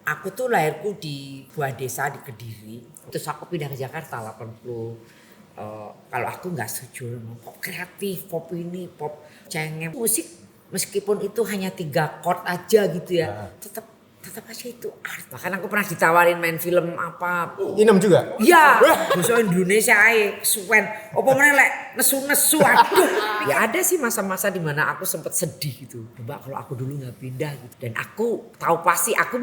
Aku tuh lahirku di sebuah desa di Kediri. Terus aku pindah ke Jakarta 80. Kalau aku nggak setuju pop kreatif, pop ini, pop cengeng. Musik meskipun itu hanya 3 chord aja gitu ya, tetap aja itu art. Bahkan aku pernah ditawarin main film apa. Inem juga? Iya, bahasa Indonesia ae kesuwen. Apa meneh lek nesu-nesu aduh. Ya ada sih masa-masa di mana aku sempat sedih gitu. Coba kalau aku dulu nggak pindah gitu. Dan aku tahu pasti aku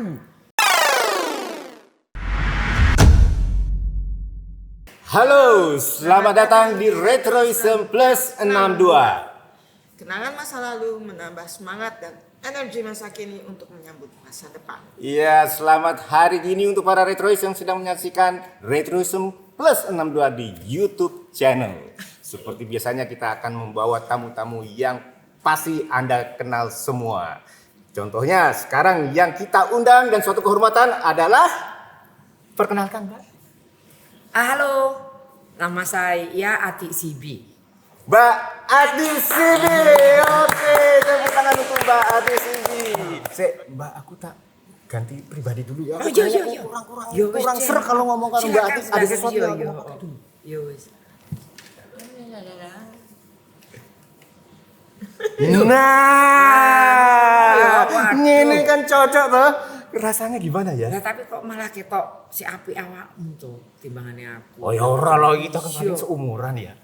Halo, selamat datang di Retroism Plus 62. Kenangan masa lalu menambah semangat dan energi masa kini untuk menyambut masa depan. Iya, selamat hari ini untuk para Retrois yang sedang menyaksikan Retroism Plus 62 di YouTube channel. Seperti biasanya kita akan membawa tamu-tamu yang pasti Anda kenal semua. Contohnya sekarang yang kita undang dan suatu kehormatan adalah, perkenalkan Mbak. halo, nama saya Ati Sibi. Mbak Ati Sibi. Oke, tepuk tangan untuk Mbak Ati Sibi. Mbak, aku tak ganti pribadi dulu ya. Oh iya. Kurang ser kalau ngomong kalau Mbak Ati ada sesuatu yang aku mau pakai. Yo wis. Nah, ini kan cocok toh. Rasanya gimana ya? Nah, tapi kok malah ketok si api awakmu tuh timbangannya aku. Oh ya ora loh, kita kan paling seumuran ya.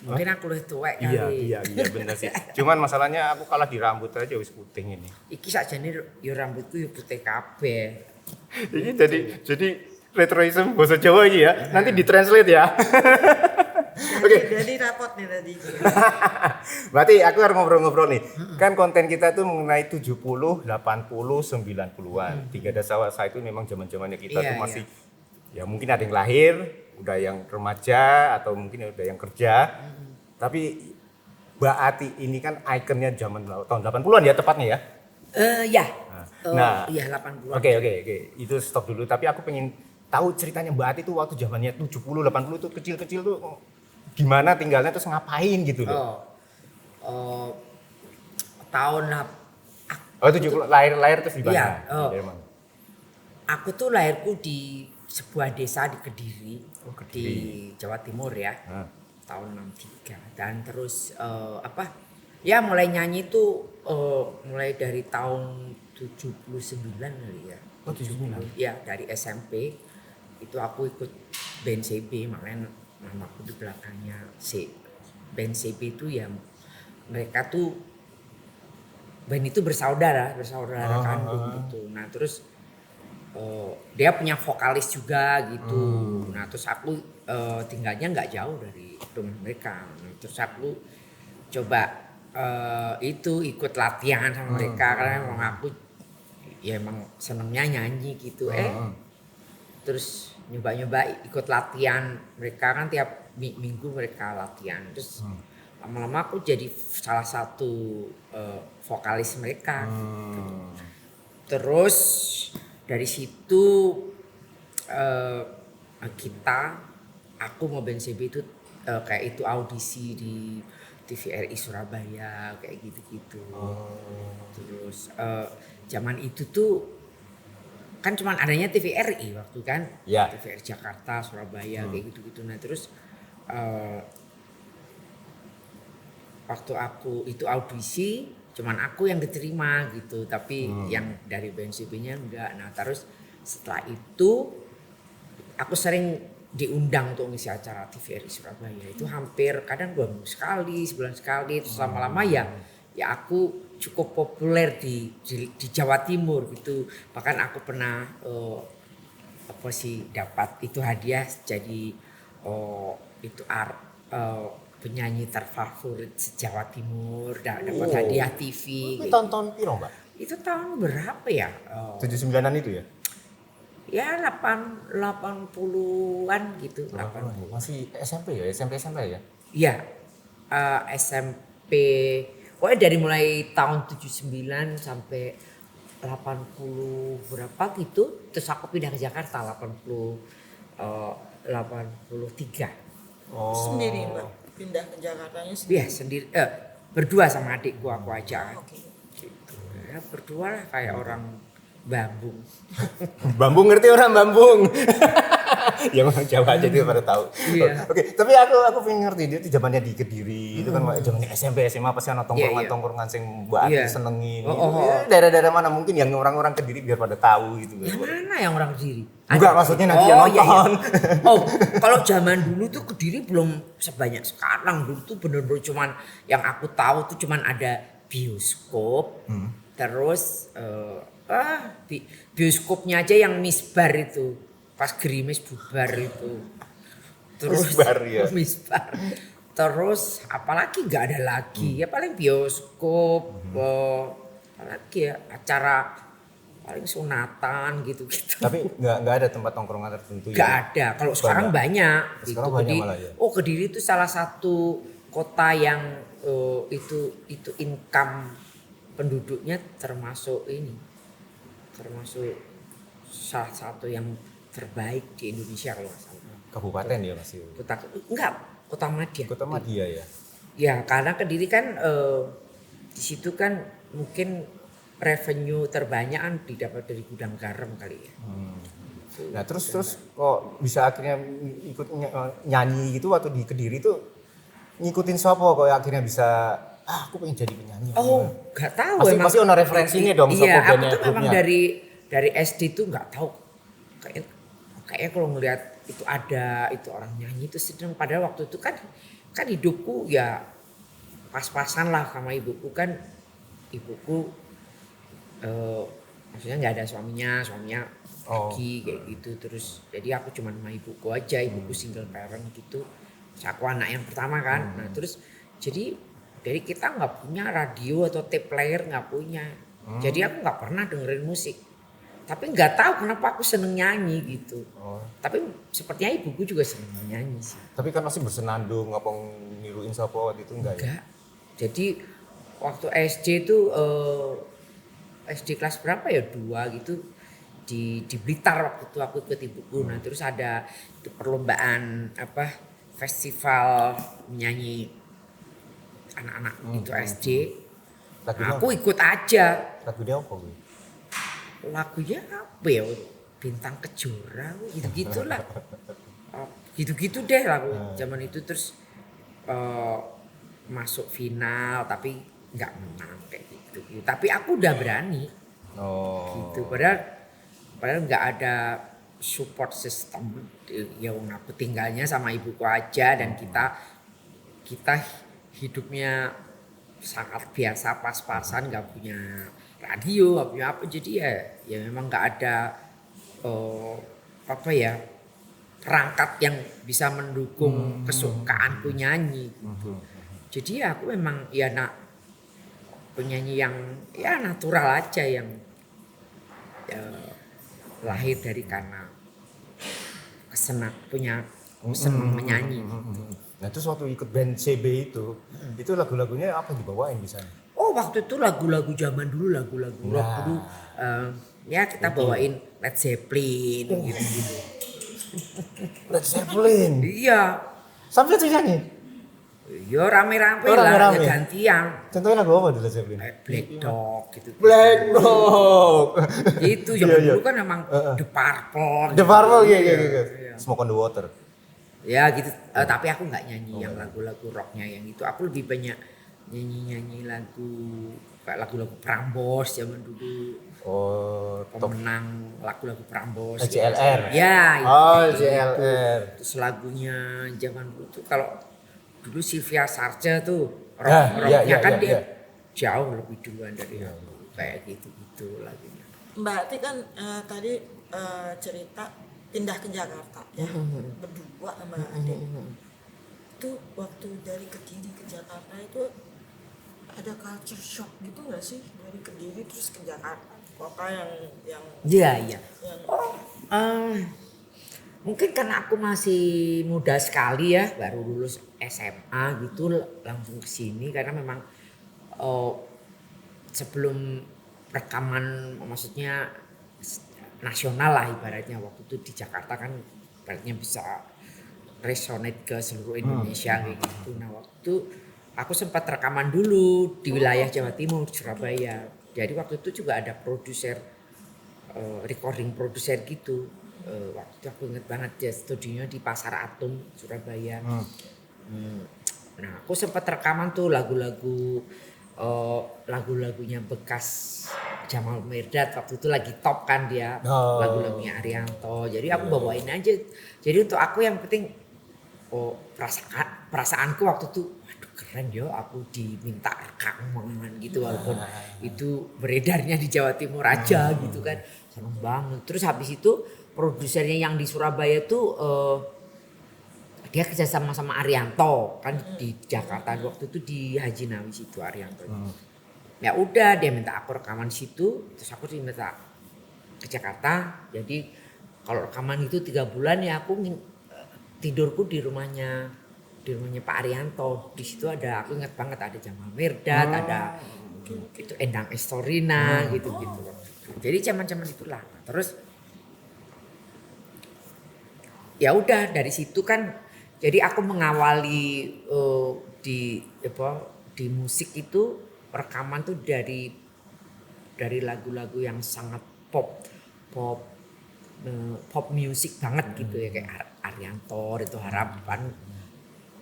Mungkin aku lebih tuwek kali. Iya benar sih. Cuman masalahnya aku kalah di rambut aja wis puting ini. Iki sakjane yo rambutku yo putih kabeh. Ini jadi retroism bahasa Jawa ini ya. Nanti ditranslate ya. Oke. Jadi rapot nih tadi. Berarti aku harus ngobrol-ngobrol nih. Kan konten kita tuh mengenai 70, 80, 90-an. Tiga dasar itu memang zaman-zamannya kita tuh masih ya mungkin ada yang lahir, udah yang remaja atau mungkin udah yang kerja. Tapi Mbak Ati ini kan ikonnya zaman tahun 80-an ya tepatnya ya. Ya. Nah, iya 80-an. Oke. Itu stop dulu. Tapi aku pengen tahu ceritanya Mbak Ati tuh waktu zamannya 70, 80 tuh kecil-kecil tuh gimana tinggalnya terus ngapain gitu loh. Tahun 70 lahir terus di mana? Iya, Dari mana? aku tuh lahirku di sebuah desa di Kediri, di Jawa Timur ya. Tahun 63 dan terus ya mulai nyanyi tuh mulai dari tahun 79 kali ya. Oh, 79. Ya, dari SMP itu aku ikut band CB, makanya namaku di belakangnya C. Band CB itu ya mereka tuh band itu bersaudara kandung gitu. Nah, terus dia punya vokalis juga gitu. Nah, terus aku tinggalnya nggak jauh dari rumah mereka. Nah, terus aku coba itu ikut latihan sama mereka karena emang aku ya emang senengnya nyanyi gitu. Terus nyoba ikut latihan mereka kan tiap minggu mereka latihan. Terus lama-lama aku jadi salah satu vokalis mereka gitu. Terus dari situ aku mau band CB itu kayak itu audisi di TVRI Surabaya kayak gitu-gitu. Terus zaman itu tuh kan cuman adanya TVRI waktu kan, TVRI Jakarta, Surabaya kayak gitu-gitu. Nah terus waktu aku itu audisi cuman aku yang diterima gitu, tapi yang dari band CB-nya enggak. Nah terus setelah itu aku sering diundang untuk ngisi acara TVRI Surabaya. Itu hampir kadang 2 minggu sekali, sebulan sekali. Terus lama-lama ya aku cukup populer di Jawa Timur gitu. Bahkan aku pernah dapat itu hadiah jadi itu penyanyi terfavorit Jawa Timur, dapat hadiah TV. Itu tahun-tahun piro, Mbak? Itu tahun berapa ya? 79-an itu ya? Ya 80-an gitu. 80. Masih SMP ya? SMP ya? Iya. SMP. Pokoknya dari mulai tahun 79 sampai 80 berapa gitu. Terus aku pindah ke Jakarta 83. Sendiri Mbak, pindah ke Jakartanya sendiri? Iya sendiri. Berdua sama adikku aku aja. Oke. Gitu. Ya, berdua lah kayak orang Bambung. Bambung, ngerti orang Bambung? Yang orang Jawa aja dia pada tahu. Iya. Oke, tapi aku pengen ngerti dia tuh zamannya di Kediri itu kan zamannya SMP SMA pasti ana tongkrongan-tongkrongan sing Mbak Ati Iya. senengin. Oh. Ya, daerah-daerah mana mungkin yang orang-orang Kediri biar pada tahu gitu. Yang mana yang orang Kediri? Enggak, maksudnya nanti yang iya, nonton. iya. Oh, kalau zaman dulu tuh Kediri belum sebanyak sekarang. Dulu tuh bener-bener cuman yang aku tahu tuh cuman ada bioskop. Terus bioskopnya aja yang misbar itu. Pas gerimis bubar itu. Misbar, ya. Misbar. Terus apalagi nggak ada lagi. Ya paling bioskop. Apalagi ya acara paling sunatan gitu-gitu. Tapi nggak ada tempat tongkrongan tertentu Gak ya. ada. Kalau sekarang banyak. Sekarang gitu. banyak malah ya. Oh, Kediri itu salah satu kota yang itu income penduduknya termasuk salah satu yang terbaik di Indonesia kalau nggak salah. Kabupaten ya masih. Kota Madia. Kota Madia ya. Ya, karena Kediri kan di situ kan mungkin revenue terbanyak kan didapat dari gudang garam kali ya. Nah terus kok bisa akhirnya ikut nyanyi gitu waktu di Kediri tuh ngikutin siapa kok akhirnya bisa aku pengen jadi penyanyi. Oh, nggak tahu Pasti ono referensinya dong Iya, siapa aku bandnya, tuh memang grupnya. dari SD tuh nggak tahu. Kayak kalau ngelihat itu orang nyanyi itu sedang, padahal waktu itu kan hidupku ya pas-pasan lah sama ibuku kan. Ibuku maksudnya nggak ada suaminya pergi kayak gitu, terus jadi aku cuma sama ibuku aja. Ibuku single parent gitu, terus aku anak yang pertama kan. Nah terus jadi kita nggak punya radio atau tape player, nggak punya. Jadi aku nggak pernah dengerin musik, tapi nggak tahu kenapa aku seneng nyanyi gitu. Tapi sepertinya ibuku juga seneng nyanyi sih. Tapi kan masih bersenandung ngapa niruin siapa waktu itu enggak ya? Enggak. Jadi waktu SD itu SD kelas berapa ya, 2 gitu di Blitar waktu itu aku ikut ibuku. Nah terus ada itu perlombaan festival menyanyi anak-anak itu SD. Lagunya Aku ikut aja. Lagunya apa gue? Lagunya apa ya? Bintang Kejora gitu-gitulah. Gitu-gitu deh lagu zaman itu. Terus masuk final tapi nggak menang kayak gitu. Tapi aku udah berani. Gitu. Padahal nggak ada support system. Yang aku tinggalnya sama ibuku aja, dan kita hidupnya sangat biasa, pas-pasan, nggak punya radio, nggak punya apa. Jadi ya memang nggak ada perangkat yang bisa mendukung kesukaanku nyanyi gitu. Jadi ya aku memang penyanyi yang ya natural aja, yang lahir dari karena senang menyanyi. Nah terus waktu ikut band CB itu lagu-lagunya apa dibawain di sana? Oh, waktu itu lagu-lagu zaman dulu, lagu-lagu rock dulu. Ya kita bawain Led Zeppelin gitu. Led Zeppelin. Iya. Sampai tuh nyanyi. Yo rame-rame Oh, lah, rame-rame. ya gantian. Contohnya lagu apa di Led Zeppelin? Black Dog gitu. Black Dog. Itu zaman Iya. dulu kan emang The Purple. The Purple gitu. iya. Smoke on the Water. Ya gitu. Tapi aku nggak nyanyi yang lagu-lagu rocknya yang itu. Aku lebih banyak nyanyi lagu kayak lagu-lagu Prambors zaman dulu. Pemenang lagu-lagu Prambors. JLR. Ya. JLR. Terus lagunya zaman dulu tuh kalau dulu Sylvia Sarce tuh Iya, rocknya kan iya, dia iya. jauh lebih duluan dari aku, kayak gitu lagunya. Mbak Ati kan tadi cerita pindah ke Jakarta ya, berdua sama adik. Itu waktu dari Kediri ke Jakarta itu ada culture shock gitu nggak sih, dari Kediri terus ke Jakarta, kota yang Iya. Mungkin karena aku masih muda sekali ya, baru lulus SMA gitu langsung ke sini, karena memang sebelum rekaman maksudnya nasional lah ibaratnya, waktu itu di Jakarta kan ibaratnya bisa resonate ke seluruh Indonesia kayak gitu. Nah waktu aku sempat rekaman dulu di wilayah Jawa Timur, Surabaya. Jadi waktu itu juga ada produser recording producer gitu. Waktu itu aku inget banget ya, studionya di Pasar Atom Surabaya. Nah aku sempat rekaman tuh lagu-lagunya bekas Jamal Mirdad, waktu itu lagi top kan dia, lagu-lagunya Arianto. Jadi aku bawain aja. Jadi untuk aku yang penting perasaanku waktu itu, waduh keren yo, aku diminta rekaman gitu, walaupun itu beredarnya di Jawa Timur aja gitu kan, seneng banget. Terus habis itu produsernya yang di Surabaya tuh dia kerja sama Arianto kan di Jakarta waktu itu, di Haji Nawi situ Arianto. Ya udah dia minta aku rekaman situ, terus aku diminta ke Jakarta. Jadi kalau rekaman itu 3 bulan ya aku tidurku di rumahnya Pak Arianto. Di situ ada, aku ingat banget, ada Jamal Mirdad, ada itu Endang Estorina gitu-gitu. Jadi zaman-zaman itulah. Terus ya udah dari situ kan, jadi aku mengawali di musik itu rekaman tuh dari lagu-lagu yang sangat pop music banget gitu ya, kayak Arianto itu Harapan.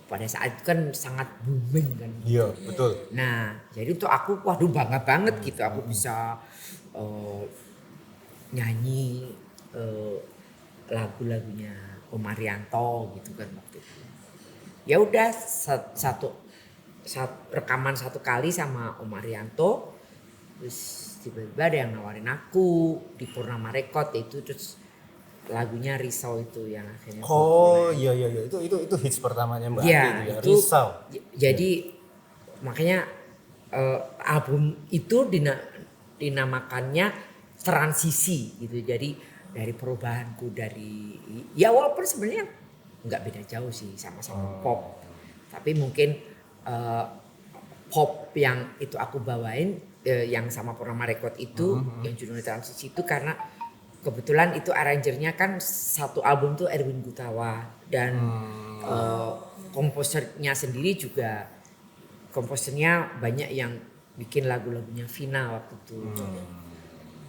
Pada saat itu kan sangat booming kan. Iya, betul. Nah, jadi untuk aku waduh bangga banget gitu, aku bisa nyanyi lagu-lagunya Om Arianto gitu kan waktu itu. Ya udah rekaman 1 kali sama Om Arianto, terus tiba-tiba ada yang nawarin aku di Purnama Record itu, terus lagunya Risau itu yang akhirnya Iya itu hits pertamanya Mbak Ati ya, itu ya, itu Risau. Jadi makanya album itu dinamakannya transisi gitu. Jadi dari perubahanku dari, ya walaupun sebenarnya nggak beda jauh sih, sama-sama pop, tapi mungkin pop yang itu aku bawain yang sama Purnama Record itu yang judulnya transisi itu karena kebetulan itu arrangernya kan satu album tuh Erwin Gutawa, dan komposernya sendiri juga, komposernya banyak yang bikin lagu-lagunya Vina waktu itu.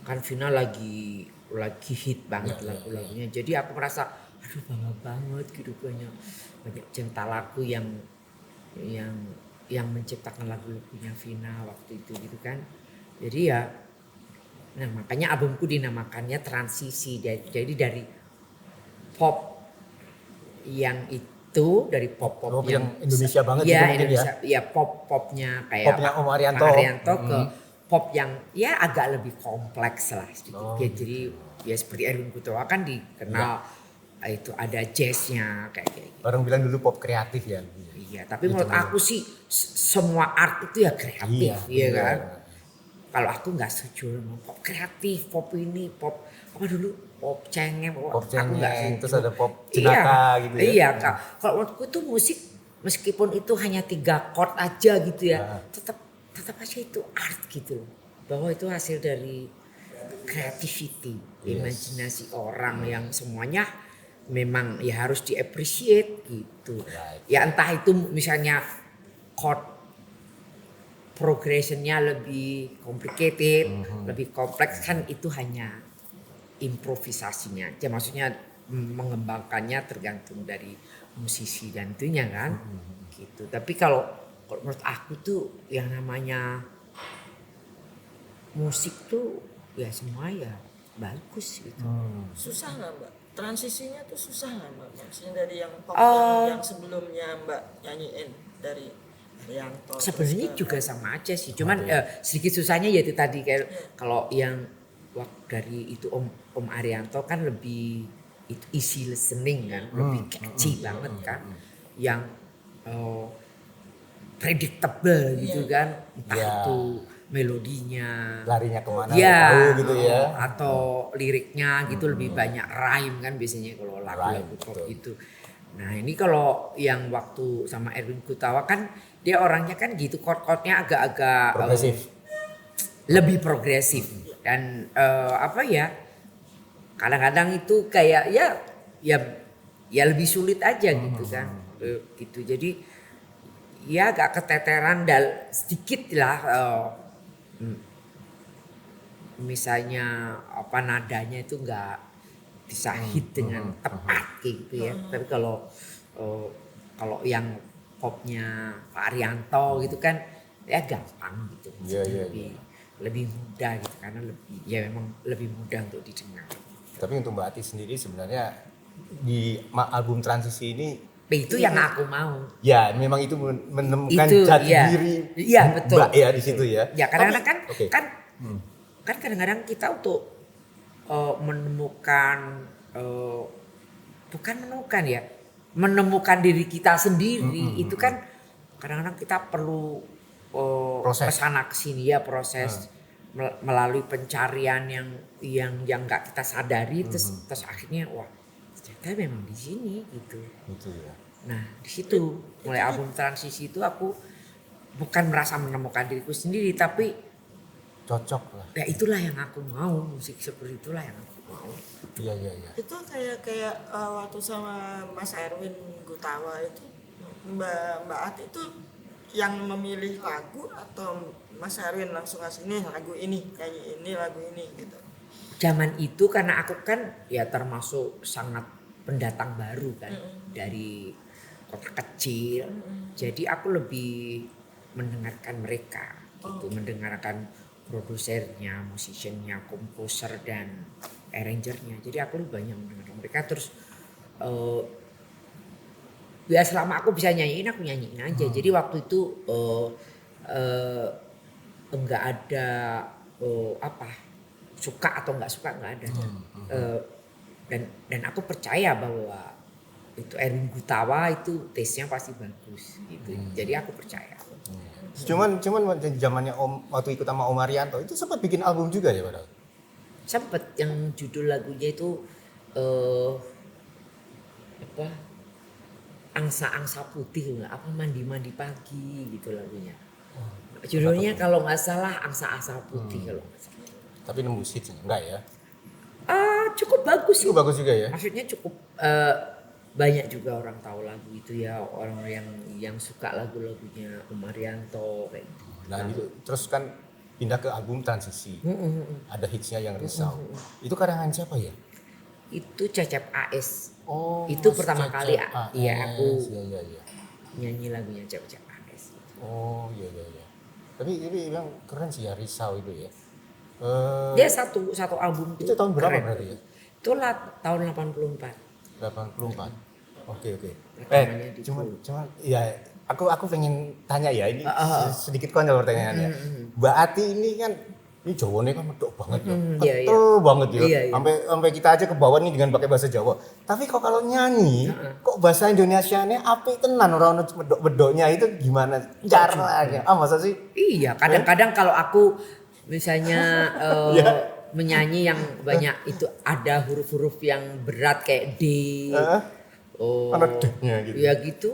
Kan Vina lagi hit banget lagu-lagunya. Jadi aku merasa aduh bangga banget gitu, banyak cinta lagu yang menciptakan lagu-lagunya Vina waktu itu gitu kan. Jadi ya, nah makanya albumku dinamakannya Transisi. Jadi dari pop yang itu, dari pop yang Indonesia banget ya, gitu mungkin Indonesia, ya popnya kayak popnya Om Arianto. Ke pop yang ya agak lebih kompleks lah sedikit. Jadi ya seperti Erwin Gutawa kan dikenal itu ada jazznya kayak gitu. Orang bilang dulu pop kreatif ya. Iya, tapi menurut aku sih semua art itu ya kreatif, iya kan. Kalau aku nggak setuju sama pop kreatif, pop ini, pop apa dulu, pop cengeng, Pop aku nggak setuju. terus ada pop jenaka gitu ya. Iya, kalau menurutku tuh musik meskipun itu hanya 3 chord aja gitu ya, tetap aja itu art gitu. Bahwa itu hasil dari creativity, imajinasi orang yang semuanya memang ya harus di-appreciate gitu. Ya entah itu misalnya chord progressionnya lebih complicated, lebih kompleks, kan itu hanya improvisasinya. Ya maksudnya mengembangkannya tergantung dari musisi dan itunya kan. Gitu. Tapi kalau menurut aku tuh yang namanya musik tuh ya semua ya bagus gitu. Susah nggak Mbak? Transisinya tuh susah nggak Mbak? Maksudnya dari yang pop yang sebelumnya Mbak nyanyiin dari Arianto. Sebenarnya juga sama aja sih, cuman sedikit susahnya yaitu tadi kayak kalau yang dari itu Om Arianto kan lebih itu easy listening kan, lebih catchy banget kan, yang predictable gitu kan, entah itu melodinya Larinya kemana ya, tahu gitu ya. Atau liriknya gitu lebih banyak rhyme kan biasanya kalau lagu-lagu pop gitu. Nah ini kalau yang waktu sama Erwin Gutawa kan dia orangnya kan gitu, chord-chordnya agak-agak Progresif. lebih progresif dan apa ya, kadang-kadang itu kayak ya lebih sulit aja gitu kan, gitu. Jadi ya agak keteteran sedikit lah misalnya apa nadanya itu nggak bisa hit dengan tepat kayak gitu ya. Tapi eh, kalau yang popnya Pak Arianto gitu kan ya gampang gitu. Iya, iya, Lebih mudah gitu karena memang lebih mudah untuk didengar. Tapi untuk Mbak Ati sendiri sebenarnya di album transisi ini Itu yang aku mau. ya memang itu menemukan Itu, jati iya. diri Iya, betul. Mbak ya di situ ya. Ya kadang-kadang kan Oke. kan kadang-kadang kita untuk menemukan bukan menemukan diri kita sendiri itu kan kadang-kadang kita perlu Proses. kesana kesini ya proses melalui pencarian yang nggak kita sadari terus akhirnya wah ternyata memang di sini gitu. Gitu ya. Nah di situ mulai album transisi itu aku bukan merasa menemukan diriku sendiri tapi Cocok lah. ya itulah yang aku mau, musik seperti itulah yang aku mau. Iya iya iya. Itu kayak waktu sama Mas Erwin Gutawa itu Mbak Ati itu yang memilih lagu atau Mas Erwin langsung ngasih nih lagu ini nyanyi ini lagu ini gitu. Zaman itu karena aku kan ya termasuk sangat pendatang baru kan dari kota kecil. Jadi aku lebih mendengarkan mereka gitu, mendengarkan produsernya, musisiannya, komposer dan arrangernya. Jadi aku lebih banyak mendengarkan mereka terus ya selama aku bisa nyanyiin aku nyanyiin aja. Jadi waktu itu enggak ada suka atau enggak suka enggak ada. Dan aku percaya bahwa itu Erwin Gutawa itu taste-nya pasti bagus gitu. Jadi aku percaya. Cuman zamannya waktu ikut sama Om Arianto itu sempat bikin album juga ya padahal. Sempet yang judul lagunya itu apa angsa-angsa putih nggak apa mandi-mandi pagi gitu lagunya. Judulnya kalau nggak salah angsa-angsa putih kalau nggak salah. Tapi nembus hits enggak ya? Cukup bagus sih. Itu bagus juga ya. Maksudnya cukup banyak juga orang tahu lagu itu ya orang yang suka lagu-lagunya Om Arianto kayak gitu. Nah itu terus kan pindah ke album transisi. Ada hitsnya yang Risau. Itu karangan siapa ya? Itu Cecep AS. Oh, Itu Mas pertama Cecep kali AS. ya aku Iya iya. nyanyi lagunya Cecep AS. Oh iya iya iya. Tapi bilang keren sih ya Risau itu ya. Dia satu album Itu tahun berapa keren. berarti ya? Itu tahun 84. 84. Oke. Rekamannya di Cuman ya aku pengen tanya ya ini sedikit konyol pertanyaannya. Mm-hmm. Mbak Ati ini kan ini Jawanya kan medok banget ya. Iya, Ketul banget ya. Iya. Sampai kita aja ke bawah nih dengan pakai bahasa Jawa. Tapi kok kalau nyanyi kok bahasa Indonesianya apik tenan orang medok-medoknya itu gimana caranya? Masa sih? Iya, kadang-kadang kalau aku misalnya menyanyi yang banyak itu ada huruf-huruf yang berat kayak D. Ada D-nya gitu. Ya gitu.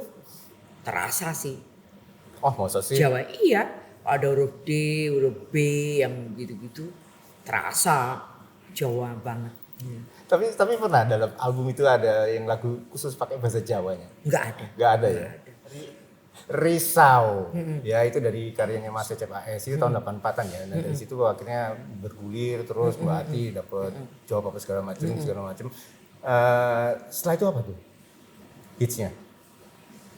Terasa sih. Oh, masa sih? Jawa iya, ada huruf D, huruf B yang gitu-gitu. Terasa Jawa banget. Tapi pernah dalam album itu ada yang lagu khusus pakai bahasa Jawanya? Enggak ada. Enggak ada ya? Risau. Ya itu dari karyanya Mas Cecep AS itu tahun 84-an ya. Nah dari situ akhirnya bergulir terus Mbak Ati dapat jawab apa segala macam. Setelah itu apa tuh? Hitsnya?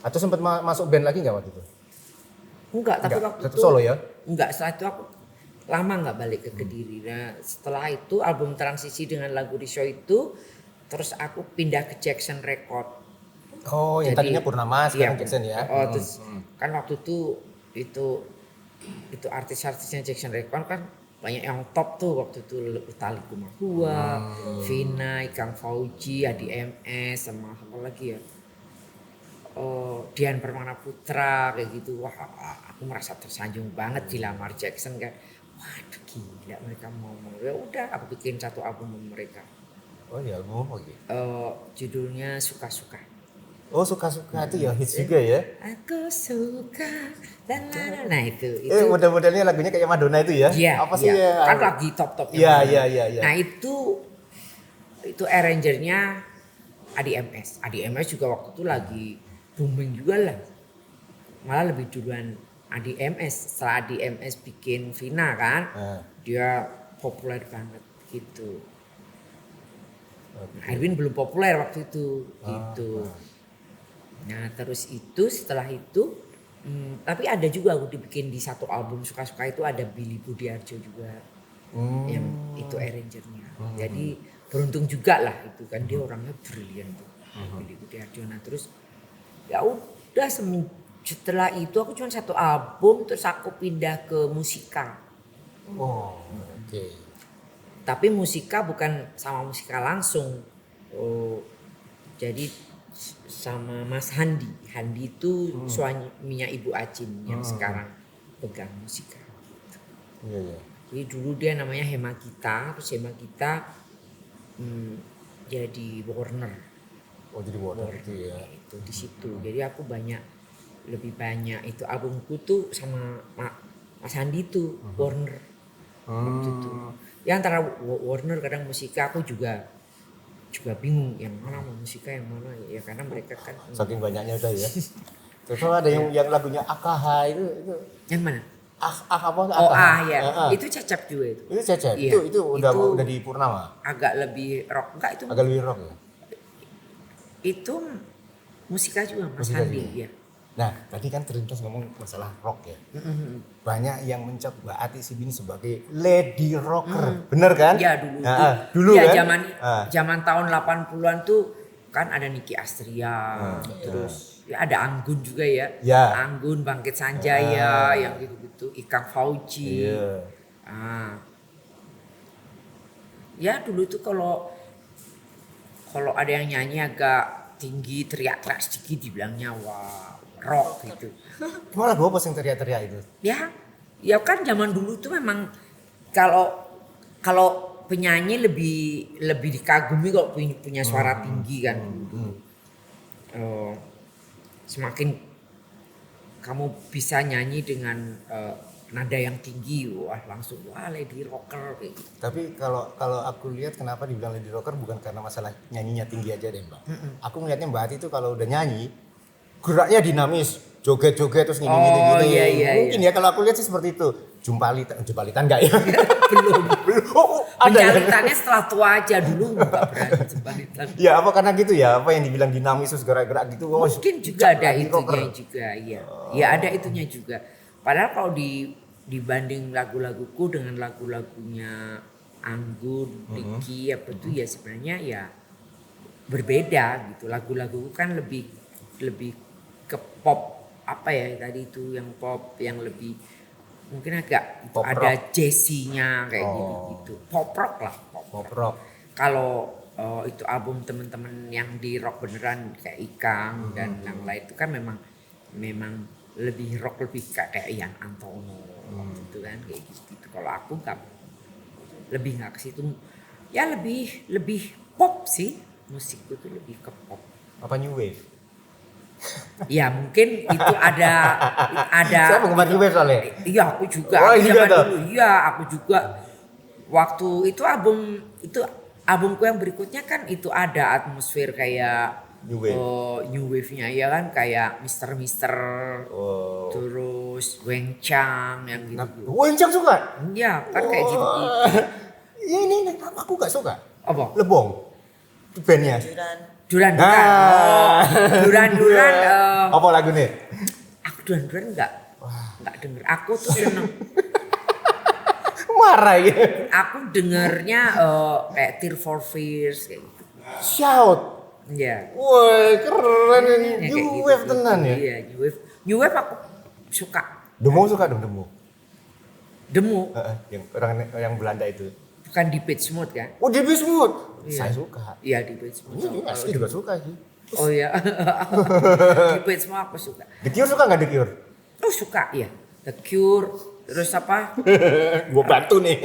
Atau sempat masuk band lagi nggak waktu itu? Enggak, tapi Enggak, waktu tetap itu solo ya? Enggak, setelah itu aku lama nggak balik ke Kediri. Nah, setelah itu album transisi dengan lagu di show itu, terus aku pindah ke Jackson Record. Oh, yang Jadi, tadinya Purnama sekarang Jackson ya? Oh, terus kan waktu itu artis-artisnya Jackson Record kan banyak yang top tuh waktu itu Utha Likumahua, Vina, Ikang Fauji, Adi MS, sama apa lagi ya? Dian Permana Putra kayak gitu. Wah, aku merasa tersanjung banget dilamar Jackson kan. Waduh gila mereka mau ya udah aku bikin satu album mereka. Oh iya album apa gitu? Judulnya Suka-Suka. Oh suka-suka itu ya hits juga ya? Aku suka dan nah itu. Model-modelnya lagunya kayak Madonna itu ya? Iya, Apa sih iya. ya? Kan lagi top-topnya. Iya. Nah itu arrangernya Adi MS. Adi MS juga waktu itu lagi booming juga lah. Malah lebih duluan Adi MS. Setelah Adi MS bikin Vina kan, dia populer banget gitu. Oke. Erwin belum populer waktu itu gitu. Nah terus itu setelah itu tapi ada juga aku dibikin di satu album suka-suka itu ada Billy Budiarjo juga yang itu arrangernya. Jadi beruntung juga lah itu kan dia orangnya brilian tuh Billy Budiarjo. Nah terus ya udah setelah itu aku cuma satu album terus aku pindah ke Musika. Oh, oke. Tapi Musika bukan sama Musika langsung. Oh, jadi sama Mas Handi. Handi itu suaminya Ibu Acin yang sekarang pegang Musika. Iya, iya. Jadi dulu dia namanya Hema Gita, terus Hema Gita jadi Warner. Oh, jadi Warner itu ya. Itu di situ. Jadi aku lebih banyak itu albumku tuh sama Mas Handi tuh Warner. Waktu itu. Ya antara Warner kadang Musika aku juga bingung yang mana mau Musika yang mana ya karena mereka kan Saking banyaknya udah ya. Terus ada yang lagunya AKH itu yang mana? apa? Oh AKH. ya, Ah. itu Cecep juga itu. Itu Cecep. Iya, Itu udah di Purnama. Agak lebih rock enggak itu? Agak lebih rock ya. Itu Musika juga Mas Musika Handi juga. ya. Nah, tadi kan terlintas ngomong masalah rock ya. Banyak yang mencap Mbak Ati Sibbini sebagai lady rocker. Bener kan? Ya dulu Nah, tuh. dulu ya, kan? zaman tahun 80-an tuh kan ada Nicky Astria, terus ya ada Anggun juga ya. Ya. Anggun, Bangkit Sanjaya, yang gitu-gitu, Ikang Fauji. Iya. Ya dulu tuh kalau ada yang nyanyi agak tinggi teriak-teriak sedikit dibilangnya wah rock gitu. Gimana gue pas yang teriak-teriak itu? Ya kan zaman dulu tuh memang kalau penyanyi lebih dikagumi kalau punya suara tinggi kan. Semakin kamu bisa nyanyi dengan nada yang tinggi, wah langsung wah lady rocker kayak gitu. Tapi kalau aku lihat kenapa dibilang lady rocker bukan karena masalah nyanyinya tinggi aja deh Mbak. Aku ngeliatnya Mbak Ati itu kalau udah nyanyi geraknya dinamis, joget-joget terus gini. Iya. Mungkin ya kalau aku lihat sih seperti itu. Jumpalitan enggak ya? Belum. Ada ya? Penjalitannya setelah tua aja dulu nggak berani jumpalitan. Ya apa karena gitu ya? Apa yang dibilang dinamis terus gerak-gerak gitu? Mungkin juga ada lady itunya rocker. juga, iya. Ya ada itunya juga. Padahal kalau dibanding lagu-laguku dengan lagu-lagunya Anggun, Nicky apa itu ya sebenarnya ya berbeda gitu. Lagu-laguku kan lebih ke pop apa ya tadi itu yang pop yang lebih mungkin agak Pop ada rock. jazzy-nya kayak gitu. Pop rock lah, Pop rock. Kalau itu album teman-teman yang di rock beneran kayak Ikang dan yang lain itu kan memang lebih rock lebih kayak Ian Antono gitu kan kayak gitu. Kalau aku nggak ke situ. Ya lebih pop sih musikku tuh lebih ke pop. Apa new wave? Ya mungkin itu ada. Saya penggemar new wave soalnya. Iya aku juga. Oh, Aku iya zaman toh? dulu. Iya aku juga. Waktu itu albumku yang berikutnya kan itu ada atmosfer kayak New wave. new wave-nya ya kan kayak Mister Oh. terus Weng Chang yang gitu. Nah, Wencang suka? Iya kan kayak gitu. Ya ini aku gak suka. Apa? Lebong. Itu bandnya. Duran Duran. Nah. Duran. Apa lagu nih? Aku Duran enggak denger. Aku tuh seneng. Marah ya. Aku dengernya kayak Tear for Fears kayak gitu. Shout. Iya. Woi keren ini. Ya, kayak New gitu, wave gitu. tenan ya. Iya, New Wave aku suka. Demo suka dong Demo. Demo Yang yang Belanda itu. bukan di Pitch Mode kan? Oh Debbie Smooth. Iya. Saya suka. Iya di Pitch Mode. Ini asli juga suka sih. Oh iya. Di Pitch Mode aku suka. The Cure suka nggak The Cure? Oh suka ya. The Cure terus apa? Gua bantu nih.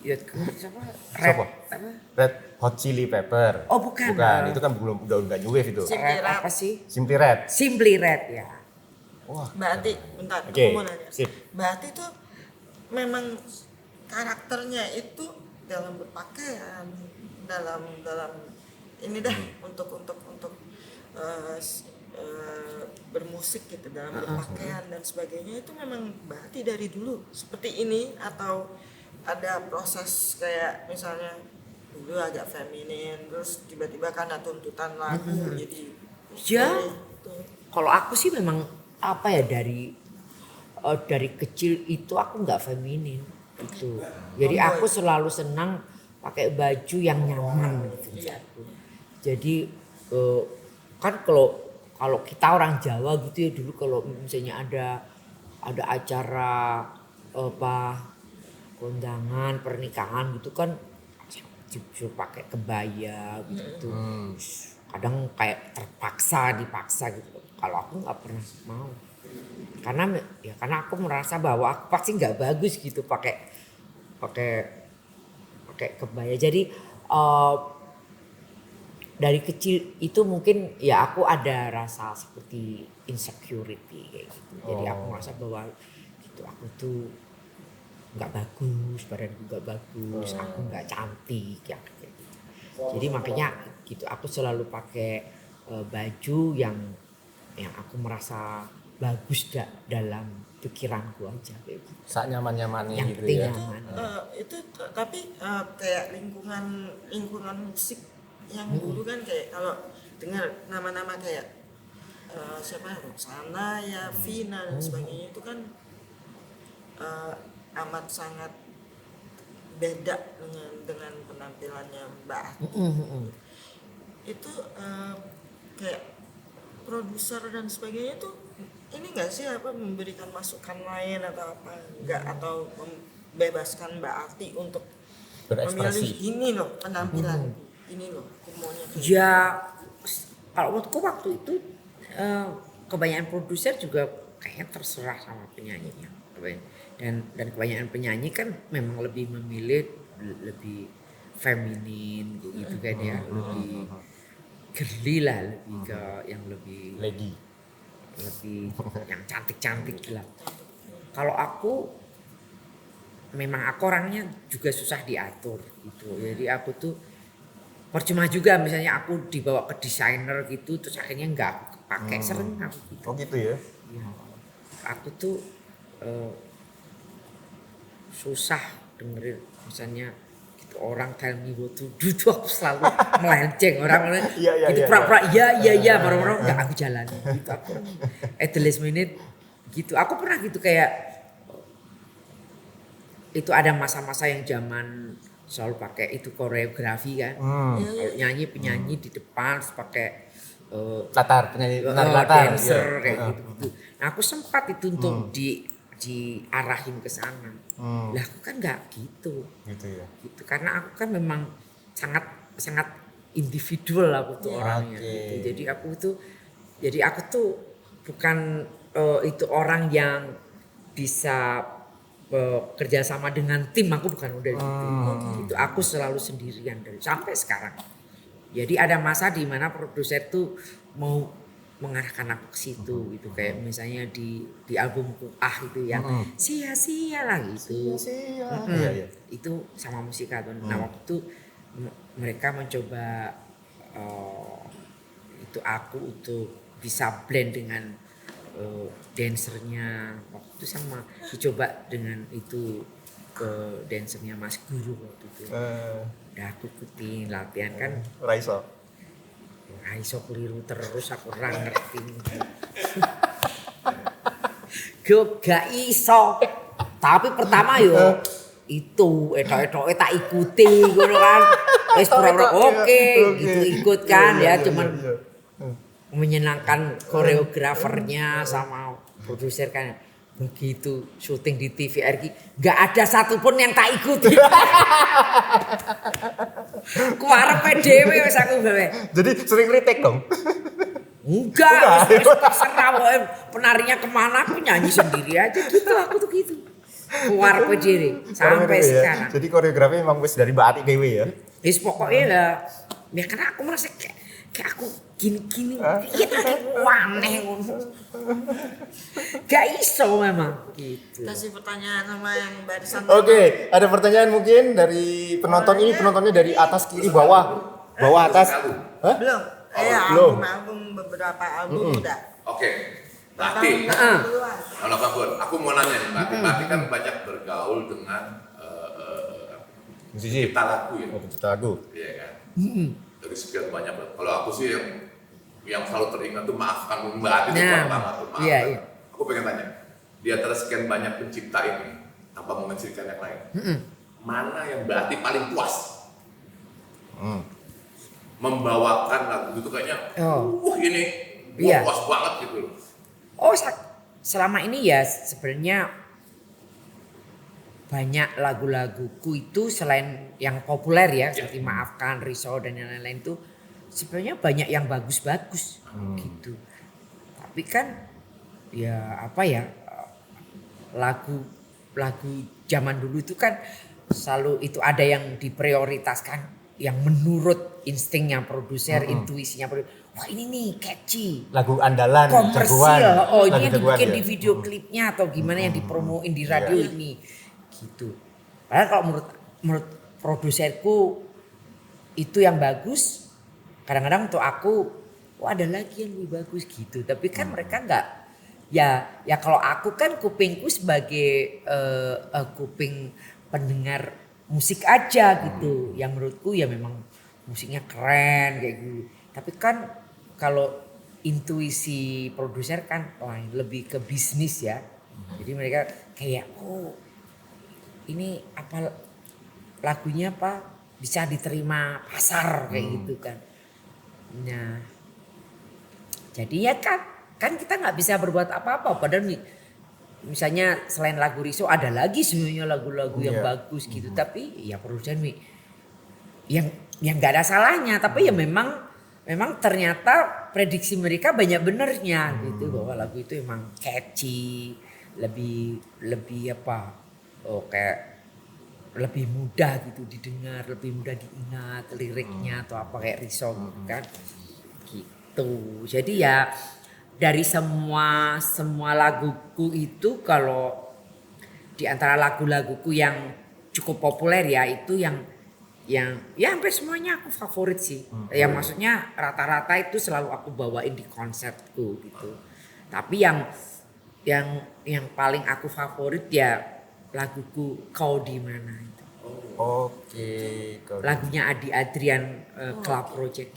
The Cure siapa? Siapa? Apa? Red Hot Chili Pepper. Oh, bukan. Bukan, itu kan belum udah new wave itu. Simply Red Red. apa sih? Simply Red. Simply Red ya. Wah. Mbak Ati, bentar, Oke, aku mau nanya. sip. Mbak Ati tuh memang karakternya itu dalam berpakaian, dalam ini dah untuk bermusik gitu dalam berpakaian dan sebagainya itu memang Mbak Ati dari dulu seperti ini atau ada proses kayak misalnya dulu agak feminin terus tiba-tiba karena tuntutan lagu jadi Ya, itu. kalau aku sih memang apa ya dari kecil itu aku nggak feminin gitu. Jadi Tomboy. aku selalu senang pakai baju yang nyaman gitu. Iya. Jadi kan kalau kalau kita orang Jawa gitu ya dulu kalau misalnya ada acara apa kondangan pernikahan gitu kan justru pakai kebaya gitu. Kadang kayak terpaksa dipaksa gitu. Kalau aku nggak pernah mau. Karena aku merasa bahwa aku pasti nggak bagus gitu pakai kebaya. Jadi dari kecil itu mungkin ya aku ada rasa seperti insecurity kayak gitu. Jadi aku merasa bahwa gitu aku tuh nggak bagus, badanku nggak bagus, aku nggak cantik ya kayak gitu. Jadi makanya gitu aku selalu pakai baju yang aku merasa bagus dalam pikiranku aja kayak gitu. Sak nyaman-nyamannya Yang gitu penting ya. nyaman. Tapi kayak lingkungan musik yang dulu kan kayak kalau dengar nama-nama kayak siapa Roxana ya Vina dan sebagainya itu kan amat sangat beda dengan penampilannya Mbak Ati. Itu kayak produser dan sebagainya tuh ini nggak sih apa memberikan masukan lain atau apa enggak atau membebaskan Mbak Ati untuk memilih Berekspresi. ini loh penampilan ini loh aku maunya kayak Ya kalau menurutku waktu itu kebanyakan produser juga kayaknya terserah sama penyanyinya. Dan kebanyakan penyanyi kan memang lebih memilih lebih feminin gitu kan ya, lebih girly lah, lebih ke yang lebih Lady. yang cantik-cantik lah. Kalau aku memang aku orangnya juga susah diatur gitu. Jadi aku tuh percuma juga misalnya aku dibawa ke desainer gitu terus akhirnya nggak aku kepake sering aku gitu. Oh gitu ya. Ya, aku tuh susah dengerin misalnya gitu orang tell me what to do tuh aku selalu melenceng orang Iya, gitu iya, pura-pura iya baru-baru nggak aku jalani gitu aku at the last minute gitu aku pernah gitu kayak itu ada masa-masa yang zaman selalu pakai itu koreografi kan kalau nyanyi penyanyi di depan terus pakai Latar penyanyi penari latar. dancer Iya. kayak gitu. Nah aku sempat itu untuk diarahin ke sana. Lah aku kan nggak gitu. Gitu ya. Gitu karena aku kan memang sangat sangat individual aku tuh orangnya. Oke. Gitu. Jadi aku tuh bukan itu orang yang bisa kerjasama dengan tim. Aku bukan udah gitu. Gitu. Aku selalu sendirian dari sampai sekarang. Jadi ada masa di mana produser tuh mau mengarahkan aku ke situ gitu kayak misalnya di albumku itu yang sia-sia lah gitu. Iya. Itu sama Musikaton. Nah waktu itu mereka mencoba itu aku untuk bisa blend dengan dancernya waktu itu sama dicoba dengan itu ke dancernya Mas Guru waktu itu. Udah aku ikutin latihan kan. Raiso. Iso keliru terus aku ora ngerti. Gak iso. Tapi pertama yo itu etok-etoke tak ikuti ngono kan. Wis pura-pura oke gitu ikut kan ya cuman menyenangkan koreografernya sama produser kan. Begitu syuting di TVRI gak ada satupun yang tak ikuti. Kuarepe dhewe wis aku gawe. Jadi sering retake dong. Enggak, wis terserah wae penarinya kemana aku nyanyi sendiri aja gitu aku tuh gitu. Kuarepe dhewe sampai sekarang. Jadi koreografi memang wis dari Mbak Ati dewe ya. Wis pokoknya lah. Ya karena aku merasa kayak aku gini-gini. Iya tadi aneh ngono. Gak iso memang gitu. kasih pertanyaan sama yang barisan. Oke, ada pertanyaan mungkin dari penonton ini, penontonnya dari atas kiri bawah. Bawah atas. Hah? Belum belum. album beberapa album udah Oke, Mbak duluan. Halo Pak Bun, aku mau nanya nih Mbak Ati kan banyak bergaul dengan Musisi. Kita lagu ya. Oh, pencipta lagu. Iya kan. Dari sekian banyak. Kalau aku sih yang selalu teringat tuh maafkan Mbak Ati itu Nah, banget tuh. Maafkan. iya, iya. Aku pengen tanya, di antara sekian banyak pencipta ini, tanpa mengecilkan yang lain, mana yang Mbak Ati paling puas? Membawakan lagu itu kayaknya, ini Iya. puas banget gitu loh. Oh, selama ini ya sebenarnya banyak lagu-laguku itu selain yang populer ya, seperti Maafkan, Risau dan yang lain-lain itu sebenarnya banyak yang bagus-bagus gitu. Tapi kan ya apa ya, lagu zaman dulu itu kan selalu itu ada yang diprioritaskan yang menurut instingnya produser, intuisinya produser. Wah ini nih catchy, Lagu andalan, komersil. jagoan. Oh ini Lagu yang jagoan dibikin ya? di video klipnya atau gimana yang dipromoin di radio ini, gitu. Padahal kalau menurut produserku itu yang bagus. Kadang-kadang untuk aku, wah ada lagi yang lebih bagus gitu. Tapi kan mereka nggak. Ya kalau aku kan kupingku sebagai kuping pendengar musik aja gitu. Yang menurutku ya memang musiknya keren kayak gitu. Tapi kan kalau intuisi produser kan lain, lebih ke bisnis ya. Jadi mereka kayak ini apa lagunya apa bisa diterima pasar kayak gitu kan. Nah jadi ya kan kita nggak bisa berbuat apa-apa. Padahal misalnya selain lagu Riso ada lagi sebenarnya lagu-lagu yang bagus gitu. Tapi ya produsen yang nggak ada salahnya. Tapi ya memang ternyata prediksi mereka banyak benernya gitu, bahwa lagu itu emang catchy, lebih apa, kayak lebih mudah gitu didengar, lebih mudah diingat liriknya atau apa kayak Risau gitu kan, gitu. Jadi ya dari semua laguku itu, kalau di antara lagu-laguku yang cukup populer ya itu yang ya hampir semuanya aku favorit sih. Ya maksudnya rata-rata itu selalu aku bawain di konserku gitu. Tapi yang paling aku favorit ya laguku Kau di Mana itu. Oke. Lagunya Adi Adrian Club Project.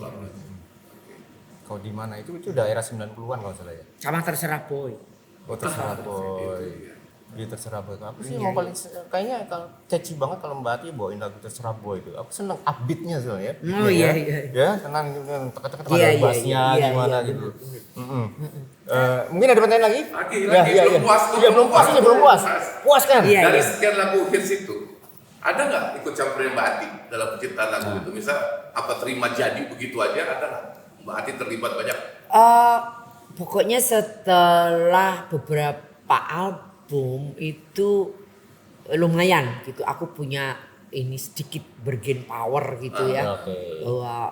Kau di Mana itu daerah 90-an kalau salah ya. Sama Terserah Boy. Oh Terserah Boy. Iya Terserah Boy. Aku sih Iya, mau paling kayaknya kalau catchy banget kalau Mbak Ati bawain lagu Terserah Boy itu. Aku seneng upbeatnya soalnya. Oh iya. Ya tenang tekan-tekan Iya, ada bassnya iya, gimana iya, gitu. Mungkin ada pertanyaan lagi? Lagi, belum puas. Iya belum puas ini belum puas. Puas kan? Iya. Dari sekian lagu hits itu, ada nggak ikut campurin Mbak Ati dalam penciptaan lagu itu? Misal apa terima jadi begitu aja, ada nggak Mbak Ati terlibat banyak? Pokoknya setelah beberapa album itu lumayan gitu, aku punya ini sedikit bergain power gitu ya. Bahwa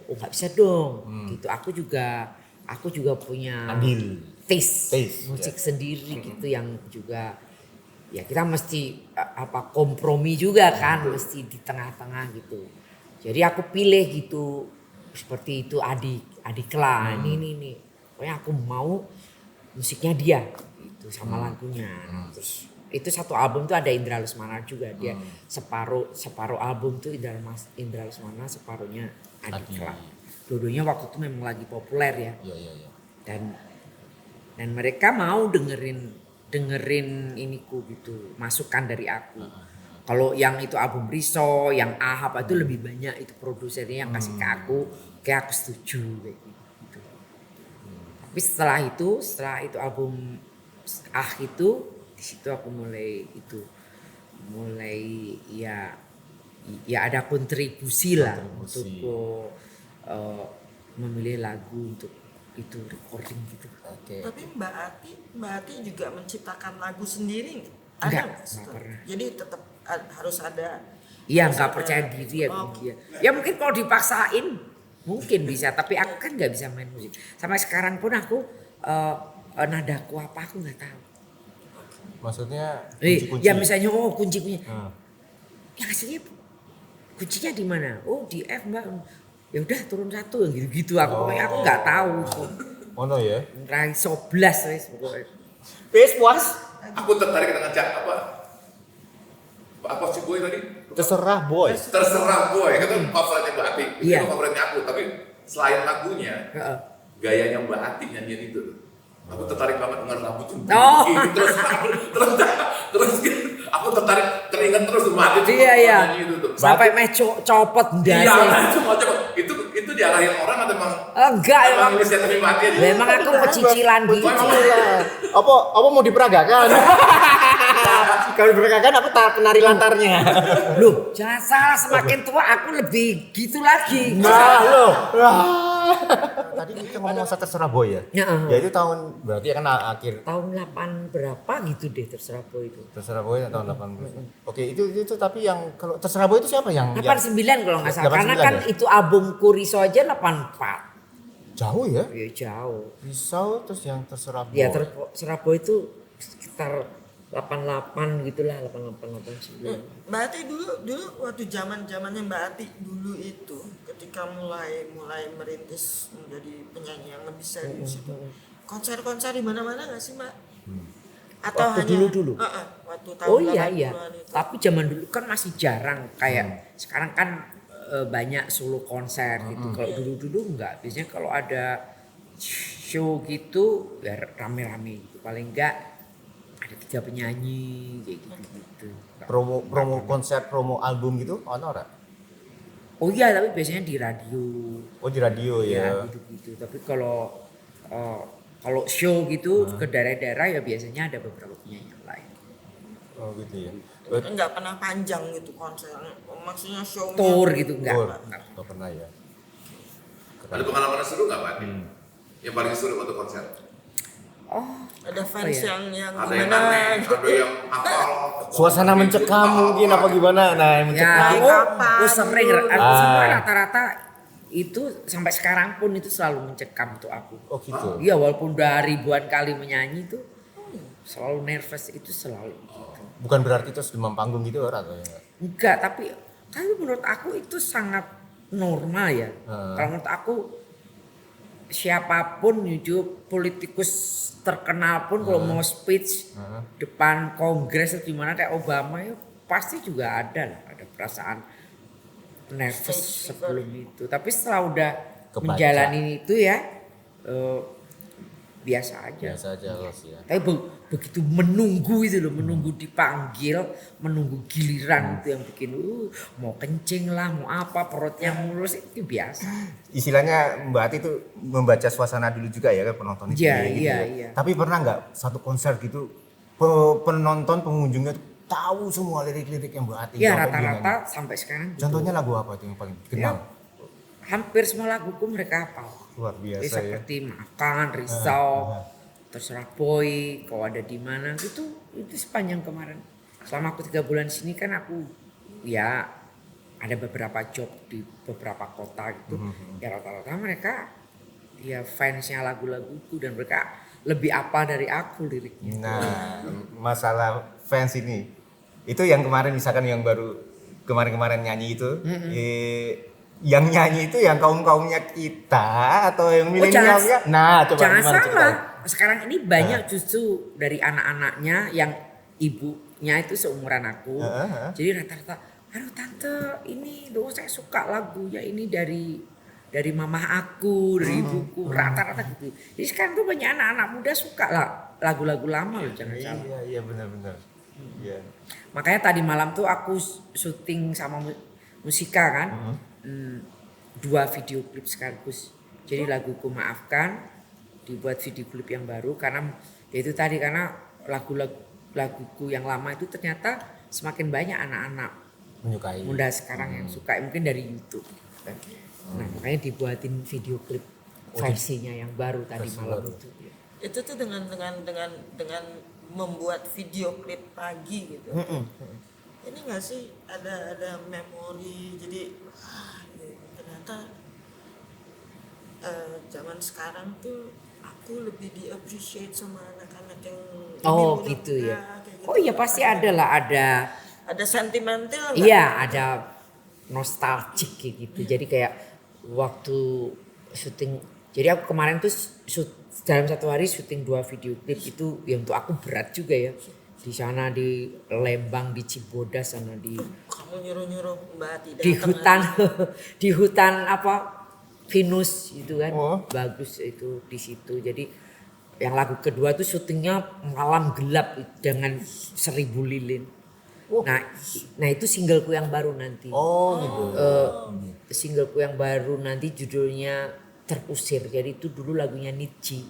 nggak bisa dong gitu. Aku juga punya Andil. taste musik sendiri gitu, yang juga ya kita mesti kompromi juga kan, mesti di tengah-tengah gitu. Jadi aku pilih gitu seperti itu adik lah ini pokoknya aku mau musiknya dia itu sama lagunya. Terus itu satu album tuh ada Indra Lesmana juga, dia separuh album tuh Indra Lesmana, separuhnya Adik lah. Dua-duanya waktu itu memang lagi populer ya. Iya. Dan mereka mau dengerin iniku gitu, masukan dari aku. Kalau yang itu album Riso, yang Ahab itu lebih banyak itu produsernya yang kasih ke aku, kayak aku setuju kayak gitu. Tapi setelah itu album itu di situ aku mulai ya ada kontribusi lah untuk memilih lagu untuk itu recording gitu. Oke. Tapi Mbak Ati juga menciptakan lagu sendiri nggak? Enggak Ada? pernah. Jadi tetap harus ada. Iya harus nggak ada- percaya diri ya Oh, dia. Ya mungkin kalau dipaksain mungkin bisa, tapi aku kan nggak bisa main musik. Sampai sekarang pun aku nadaku apa aku nggak tahu. Maksudnya Ya misalnya kunci-kunci. Hmm. Ya aslinya kuncinya di mana? Oh di F mbak. Ya udah turun satu gitu-gitu. Pokoknya aku nggak tahu. Oh no ya. Rai 11 wes pokoknya. Puas. Aku tertarik dengan apa si Boy tadi? Terserah boy. Terserah Boy, kan itu favoritnya Mbak Ati. Itu Iya. favoritnya aku, tapi selain lagunya, Heeh. gayanya Mbak Ati nyanyiin itu tuh. Aku tertarik banget dengan rambut tuh. Oh. Begini, terus aku tertarik, teringat terus Mbak Ati tuh Iya, iya. nyanyi itu tuh. Sampai copot Iya, ndase. itu mau coba. Itu diarahin orang atau emang Enggak, emang inisiatif Mbak Ati aja? memang aku pecicilan gitu. Apa mau diperagakan? Kalau diperagakan aku tak penari lantarnya. Loh, jangan salah, semakin tua aku lebih gitu lagi. Nah, loh. Tadi kita ngomong masa terserah boy ya. Heeh. Ya itu tahun berarti kan akhir Tahun 8 berapa gitu deh terserah boy itu. terserah boy tahun 80. Oke, itu tapi yang kalau terserah boy itu siapa yang 89 kalau nggak salah. Karena 89 kan ya? itu album Kuriso aja 84. jauh ya? Ya jauh. Pisau terus yang terserah boy. Ya terserah boy itu sekitar 88 gitulah, 88 89. Mbak Ati dulu waktu zamannya Mbak Ati dulu itu ketika mulai merintis menjadi penyanyi yang lebih serius itu konser-konser di mana-mana nggak sih Mbak? Atau Waktu hanya dulu? waktu tahun Oh iya iya. 80-an itu. Tapi zaman dulu kan masih jarang kayak sekarang kan banyak solo konser gitu. Kalau dulu enggak. Biasanya kalau ada show gitu ya rame-rame gitu. Paling enggak ada 3 penyanyi kayak gitu. promo konser, promo album gitu ono ora? Oh iya, tapi biasanya di radio. Oh di radio Ya ya. gitu-gitu. Tapi kalau show gitu ke daerah-daerah ya biasanya ada beberapa penyanyi yang lain. Oh gitu ya. Enggak pernah panjang gitu konser. Maksudnya show-nya Tour gitu enggak. Oh, enggak. nggak pernah ya. Ada pengalaman seru nggak Mbak Ati? Yang paling seru waktu konser? Oh, ada fans ya? yang Ada yang gimana aneh, gitu. ada yang hafal. Suasana mencekam mungkin apa gimana? Nah, yang mencekam. Ya, kapan sering. gitu. Semua rata-rata itu sampai sekarang pun itu selalu mencekam tuh aku. Oh gitu. Iya, walaupun udah ribuan kali menyanyi tuh selalu nervous itu selalu. Bukan berarti terus demam panggung gitu ora atau ya? Enggak, tapi menurut aku itu sangat normal ya. Kalau menurut aku siapapun itu politikus terkenal pun kalau mau speech depan kongres atau gimana kayak Obama ya pasti juga ada lah, ada perasaan nervous sebelum itu. Tapi setelah udah Kebaca. menjalani itu ya biasa aja. Biasa aja Los ya. Tapi begitu menunggu itu loh, menunggu dipanggil, menunggu giliran itu yang bikin mau kencing lah, mau apa, perutnya mulus itu biasa. Istilahnya Mbak Ati itu membaca suasana dulu juga ya kan penonton itu. Iya, ya, gitu iya, ya. iya. Tapi pernah nggak satu konser gitu penonton pengunjungnya tuh tahu semua lirik-lirik yang Mbak Ati? Ya sampai rata-rata gimana? sampai sekarang gitu. Contohnya lagu apa itu yang paling dikenal? Hampir semua laguku mereka hafal. Luar Jadi biasa ya. seperti Maafkan, Risau, Terserah Boy, Kau Ada Di Mana itu sepanjang kemarin. Selama aku 3 bulan di sini kan aku ya ada beberapa job di beberapa kota gitu. Ya rata-rata mereka ya fansnya lagu-laguku dan mereka lebih apa dari aku liriknya. Nah, masalah fans ini, itu yang kemarin misalkan yang baru kemarin nyanyi itu, yang nyanyi itu yang kaumnya kita atau yang milenialnya? Nah, coba jangan gimana salah. ceritain? Sekarang ini banyak justru dari anak-anaknya yang ibunya itu seumuran aku. Jadi rata-rata, aduh tante ini dulu saya suka lagunya ini dari mamah aku, dari ibuku, rata-rata gitu. Jadi sekarang tuh banyak anak-anak muda suka lah lagu-lagu lama loh, jangan salah. Iya benar-benar. Iya. Makanya tadi malam tuh aku syuting sama Musika kan, 2 video klip sekaligus. Jadi laguku Maafkan dibuat video klip yang baru karena ya itu tadi karena laguku yang lama itu ternyata semakin banyak anak-anak Menyukai. muda sekarang yang suka mungkin dari YouTube. Nah makanya dibuatin video klip versinya yang baru tadi malam itu. Itu tuh dengan membuat video klip pagi gitu. Ini nggak sih ada memori jadi ternyata zaman sekarang tuh aku lebih di appreciate sama anak-anak yang Oh lebih gitu muda, ya. kayak gitu. Oh iya pasti ada lah, Ada sentimental nggak? iya ada nostalgic kayak gitu. Jadi kayak waktu syuting, jadi aku kemarin tuh dalam 1 hari syuting 2 video klip itu ya untuk aku berat juga ya. Di sana di Lembang, di Cibodas sana Kamu nyuruh-nyuruh Mbak Ati di datang hutan lagi. di hutan apa Venus itu kan Oh. bagus itu di situ. Jadi yang lagu kedua tuh syutingnya malam gelap dengan 1000 lilin. Nah itu singleku yang baru nanti. Oh gitu. Singleku yang baru nanti judulnya Terusir. Jadi itu dulu lagunya Nietzsche.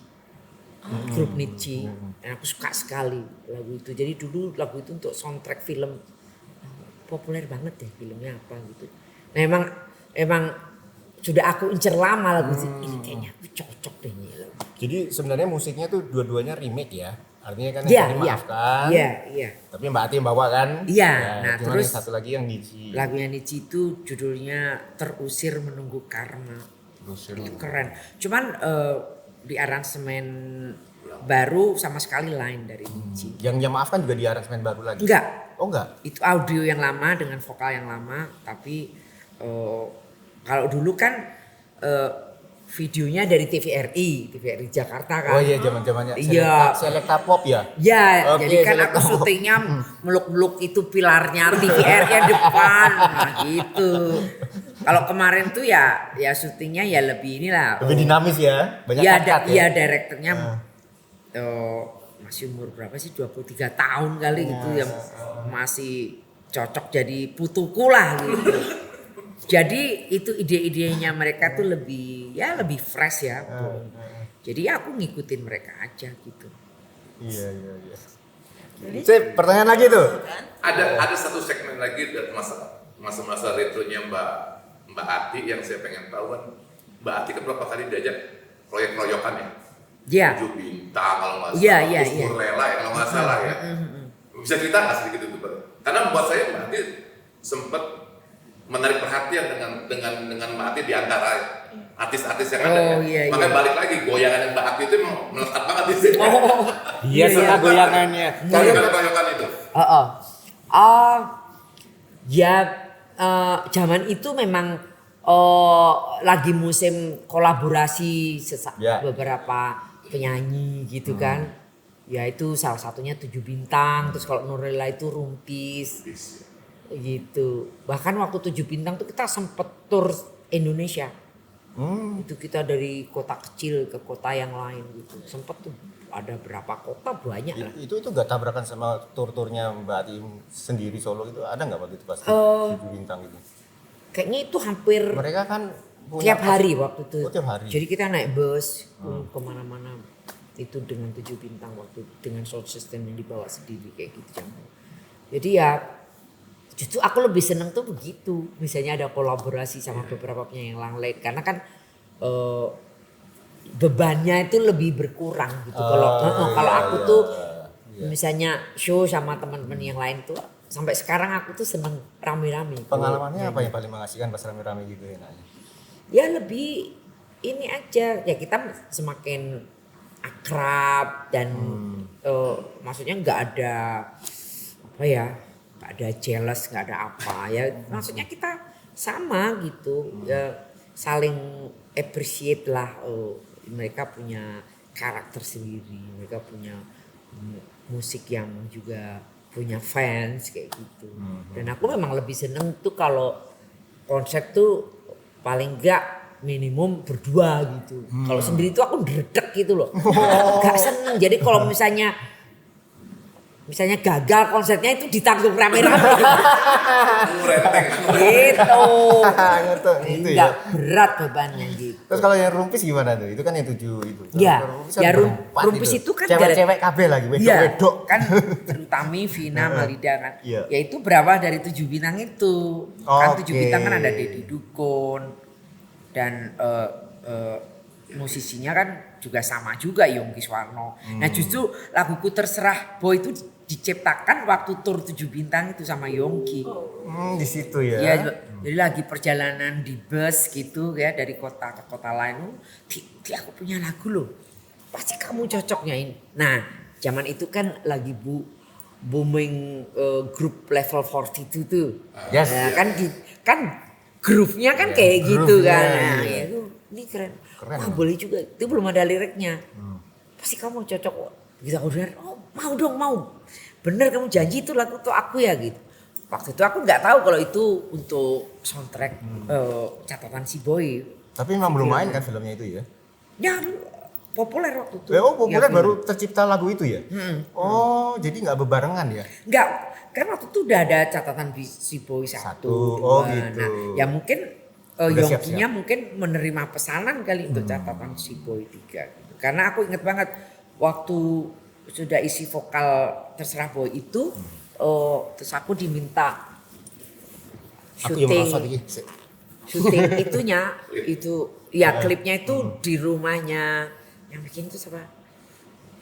Grup Nietzsche. Dan aku suka sekali lagu itu. Jadi dulu lagu itu untuk soundtrack film. Populer banget ya filmnya apa gitu. Nah emang sudah aku incer lama lagu itu. Ini kayaknya aku cocok deh ini lagu. Jadi sebenarnya musiknya tuh dua-duanya remake ya. Artinya kan Iya, yang tadi Maafkan. Iya. Tapi Mbak Ati yang bawa kan? Iya, Ya, nah cuman terus yang satu lagi yang Nietzsche. Lagunya Nietzsche itu judulnya Terusir Menunggu Karma. Itu keren. Cuman di aransemen baru sama sekali lain dari Nietzsche. Yang Maafkan juga di aransemen baru lagi. Enggak, Oh enggak. itu audio yang lama dengan vokal yang lama, tapi kalau dulu kan videonya dari TVRI Jakarta kan. Oh iya zaman-zamannya Iya. Selecta Pop ya. Ya, Oke, jadi kan Selecta aku Pop. syutingnya meluk-meluk itu pilarnya TVRI depan, nah gitu. Kalau kemarin tuh ya syutingnya ya lebih inilah. Lebih dinamis ya. Banyak Iya, cut-cut iya ya. direkturnya masih umur berapa sih 23 tahun kali gitu yang masih cocok jadi putuku lah gitu. Jadi itu ide-idenya mereka tuh lebih fresh ya. Jadi ya aku ngikutin mereka aja gitu. Iya. Sip, pertanyaan lagi tuh. Ada satu segmen lagi dari masa-masa retronya Mbak Ati yang saya pengen tahu kan. Mbak Ati kan berapa kali diajak proyek-proyekan ya? Iya. 7 bintang kalau nggak salah. Iya. Terus Murlela ya kalau nggak salah ya. Bisa cerita nggak sedikit itu Pak? Karena buat saya Mbak Ati sempat menarik perhatian dengan Mbak Ati di antara artis-artis yang ada Oh, ya. iya, Makanya iya. balik lagi goyangan Mbak Ati itu memang melekat banget di sini. Iya sih goyangannya. Kalau proyekan itu. Zaman itu memang lagi musim kolaborasi Ya. beberapa penyanyi gitu kan. Ya itu salah satunya 7 bintang, terus kalau Nurlela itu Rumpis gitu. Bahkan waktu 7 bintang tuh kita sempet tur Indonesia. Itu kita dari kota kecil ke kota yang lain gitu. Sempet tuh ada berapa kota banyak lah. Itu gak tabrakan sama tur-turnya Mbak Ati sendiri solo itu ada nggak waktu itu pas 7 bintang itu? Kayaknya itu hampir Mereka kan punya tiap hari waktu itu. Oh, tiap hari. Jadi kita naik bus kemana-mana itu dengan 7 bintang waktu dengan sound system yang dibawa sendiri kayak gitu. Jadi ya justru aku lebih seneng tuh begitu. Misalnya ada kolaborasi sama beberapa penyanyi yang lain karena kan bebannya itu lebih berkurang gitu. Kalau aku tuh misalnya show sama teman-teman yang lain tuh sampai sekarang aku tuh seneng rame-rame. Pengalamannya apa yang paling mengasihkan pas rame-rame gitu enaknya? Ya lebih ini aja ya kita semakin akrab dan maksudnya nggak ada apa ya nggak ada jealous nggak ada apa ya maksudnya kita sama gitu ya saling appreciate lah mereka punya karakter sendiri mereka punya musik yang juga punya fans kayak gitu dan aku memang lebih seneng tuh kalau konsep tuh paling enggak minimum berdua gitu. Kalau sendiri tuh aku dredeg gitu loh. Gak seneng. Jadi kalau misalnya gagal konsernya itu ditanggung rame-rame. Gitu. Gitu Enggak ya. berat bebannya gitu. Terus kalau yang Rumpis gimana tuh? Itu kan yang 7 itu. Ya, Rumpis kan ya berempat Rumpis itu kan cewek-cewek KB lagi, wedok-wedok. kan terutama Vina Malida kan. Iya. Ya itu berawal dari 7 bintang itu. Kan 7 Oke. bintang kan ada Deddy Dukun dan musisinya kan juga sama juga Yongki Swarno. Nah justru laguku Terserah Boy itu diciptakan waktu tur 7 bintang itu sama Yongki. Di situ ya. Ya, jadi lagi perjalanan di bus gitu ya dari kota ke kota lain. Ti aku punya lagu loh. Pasti kamu cocok nyanyiin. Nah, zaman itu kan lagi booming grup level 42 tuh. Yes. Nah, kan groove-nya kan kayak gitu groove-nya, kan. Nah, iya. ya itu ini keren. Keren. Wah, boleh juga. Itu belum ada liriknya. Pasti kamu cocok kok. Gitu aku dengar, oh mau dong mau. bener kamu janji itu lagu tuh aku ya gitu. Waktu itu aku nggak tahu kalau itu untuk soundtrack catatan si Boy. Tapi memang belum main kan filmnya itu ya? Ya populer waktu itu. Oh populer Ya, baru tercipta lagu itu ya? Oh jadi nggak bebarengan ya? Enggak, kan waktu itu udah ada catatan si Boy Satu, 1, oh 2. gitu. Nah, ya mungkin Udah Yongkinya siap-siap. mungkin menerima pesanan kali untuk catatan si Boy 3 gitu. Karena aku inget banget waktu sudah isi vokal Terserah Boy itu terus aku diminta Aku yang syuting merasa lagi. syuting itunya itu ya klipnya itu di rumahnya yang bikin itu siapa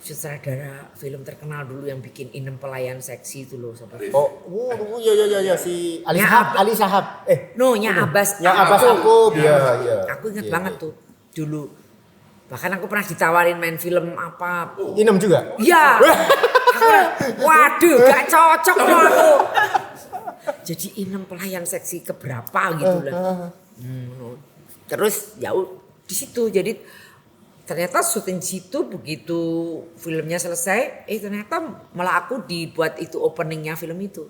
sutradara film terkenal dulu yang bikin Inem Pelayan Seksi itu loh siapa Iya si Ali Ya, Sahab, Ali Sahab. Nya Abbas Ya Abbas aku, iya. aku inget Iya, banget tuh dulu bahkan aku pernah ditawarin main film apa Inem juga. iya aku waduh gak cocok loh aku jadi Inem Pelayan Seksi keberapa gitu lah. Terus ya di situ jadi ternyata syuting di situ begitu filmnya selesai ternyata malah aku dibuat itu openingnya film itu.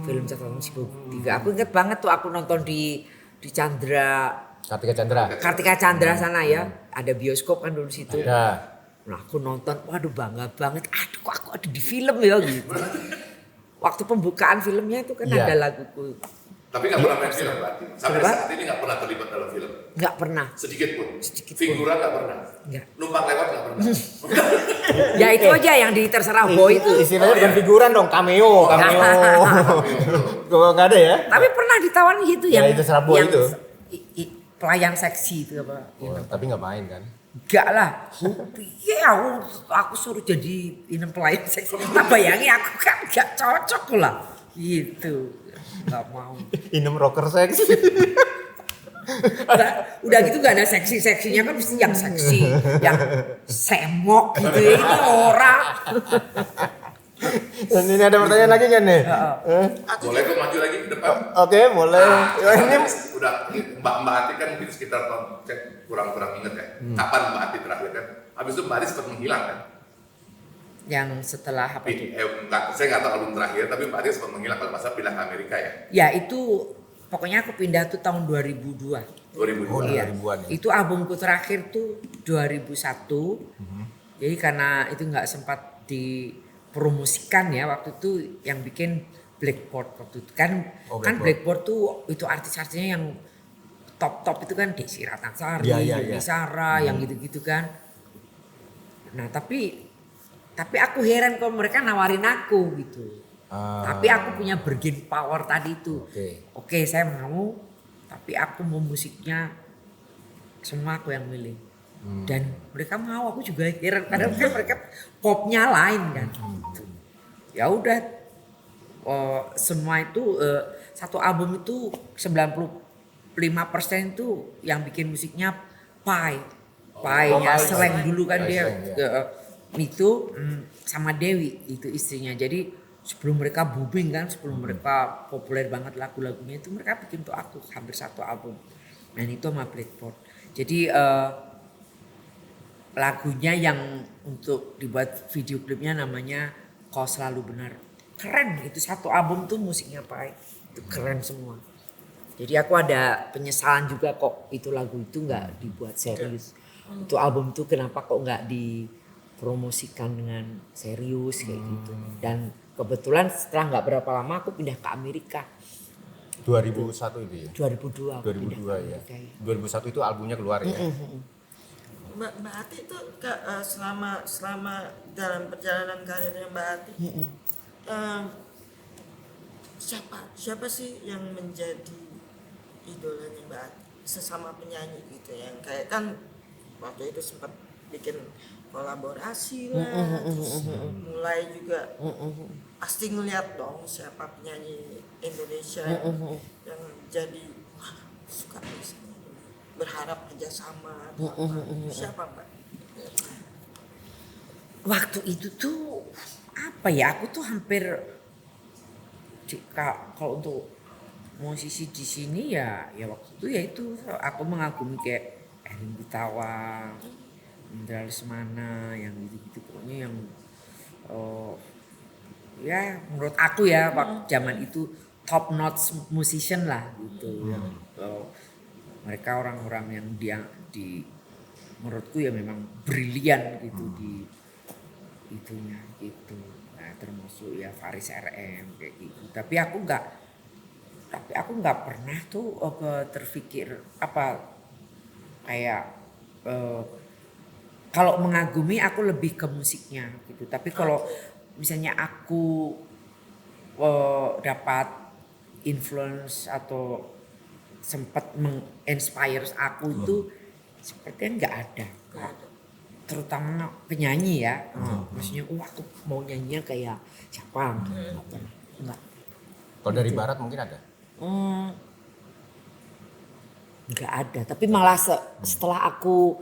Film Catatan Si Boy 3. Aku inget banget tuh aku nonton di Chandra Kartika Chandra sana ya. Ada bioskop kan dulu situ. Ya. Nah aku nonton, waduh bangga banget. Aduh kok aku ada di film ya gitu. Waktu pembukaan filmnya itu kan Iya. ada laguku. Tapi nggak pernah main film berarti. Sampai Kenapa? saat ini nggak pernah terlibat dalam film. Nggak pernah. Sedikit pun. Sedikit pun. Figuran nggak pernah. Nggak. Numpang lewat nggak pernah. Ya itu aja yang di Terserah Boy itu. Istilahnya bukan figuran dong, cameo. Kalau nggak ada ya? Tapi pernah ditawarin gitu Ya, yang itu Terserah Boy yang itu. pelayan seksi itu apa? Tapi nggak main kan? Enggak lah. Iya aku suruh jadi Inem Pelayan Seksi. Tak bayangin aku kan enggak cocok lah. Gitu. Enggak mau. Inem rocker seksi. Udah gitu gak ada seksi-seksinya kan mesti yang seksi, yang semok gitu ya. Ini orang. Dan ini ada pertanyaan lagi kan nih? Boleh kok maju lagi ke depan. Oke, boleh. Ini Udah Mbak Ati kan mungkin sekitar tahun kurang inget ya. Kapan Mbak Ati terakhir kan? Habis itu Mbak Ati sempat menghilang kan? Yang setelah apa itu? Saya nggak tahu album terakhir, tapi Mbak Ati sempat menghilang kalau masa pindah ke Amerika ya. Ya itu pokoknya aku pindah tuh tahun 2002. 2002. Iya. 2000-an ya. Itu albumku terakhir tuh 2001. Jadi karena itu nggak sempat dipromosikan ya waktu itu yang bikin Blackboard waktu itu kan Oh, kan Blackboard. Blackboard tuh itu artis-artisnya yang top itu kan Desi Ratnasari, Iya. Yuni Shara, yang gitu-gitu kan. Nah tapi aku heran kalau mereka nawarin aku gitu. Tapi aku punya bargain power tadi itu. Oke, saya mau, tapi aku mau musiknya semua aku yang milih. Dan mereka mau, aku juga heran karena kan mereka popnya lain kan. Gitu. Ya udah, semua itu satu album itu 95% itu yang bikin musiknya Pai. Pai-nya Pai. Slang dulu kan Pai dia. Slang, ya. Itu sama Dewi itu istrinya. Jadi sebelum mereka booming kan, sebelum mereka populer banget lagu-lagunya itu mereka bikin untuk aku hampir satu album. Dan itu sama Blackboard. Jadi lagunya yang untuk dibuat video klipnya namanya Kau Selalu Benar. Keren itu satu album tuh musiknya Pai. Itu keren semua. Jadi aku ada penyesalan juga kok itu lagu itu nggak dibuat serius. Itu album tuh kenapa kok nggak dipromosikan dengan serius kayak gitu. Dan kebetulan setelah nggak berapa lama aku pindah ke Amerika. 2001 itu ya? 2002. aku pindah 2002 ke ya. Amerika, ya. 2001 itu albumnya keluar ya? Mbak Ati itu selama dalam perjalanan karirnya Mbak Ati siapa sih yang menjadi idolanya Mbak Ati sesama penyanyi gitu yang kayak kan waktu itu sempat bikin kolaborasi lah terus mulai juga pasti ngeliat dong siapa penyanyi Indonesia yang jadi wah suka bisa berharap kerjasama atau apa. Siapa Mbak? Waktu itu tuh apa ya, aku tuh hampir kalau untuk musisi di sini ya waktu itu ya itu aku mengagumi kayak Erwin Gutawa, Indra Lesmana, yang gitu-gitu pokoknya yang ya menurut aku ya waktu zaman itu top notch musician lah gitu. Mereka orang-orang yang dia di menurutku ya memang brilian gitu di itunya gitu. Nah, termasuk ya Faris RM kayak gitu. Tapi aku nggak pernah tuh terpikir apa kayak kalau mengagumi aku lebih ke musiknya gitu. Tapi kalau misalnya aku dapat influence atau sempat menginspire aku itu sepertinya nggak ada. Terutama penyanyi ya. Maksudnya aku mau nyanyinya kayak siapa? Enggak. Kalau dari barat mungkin ada? Nggak ada. Tapi malah setelah aku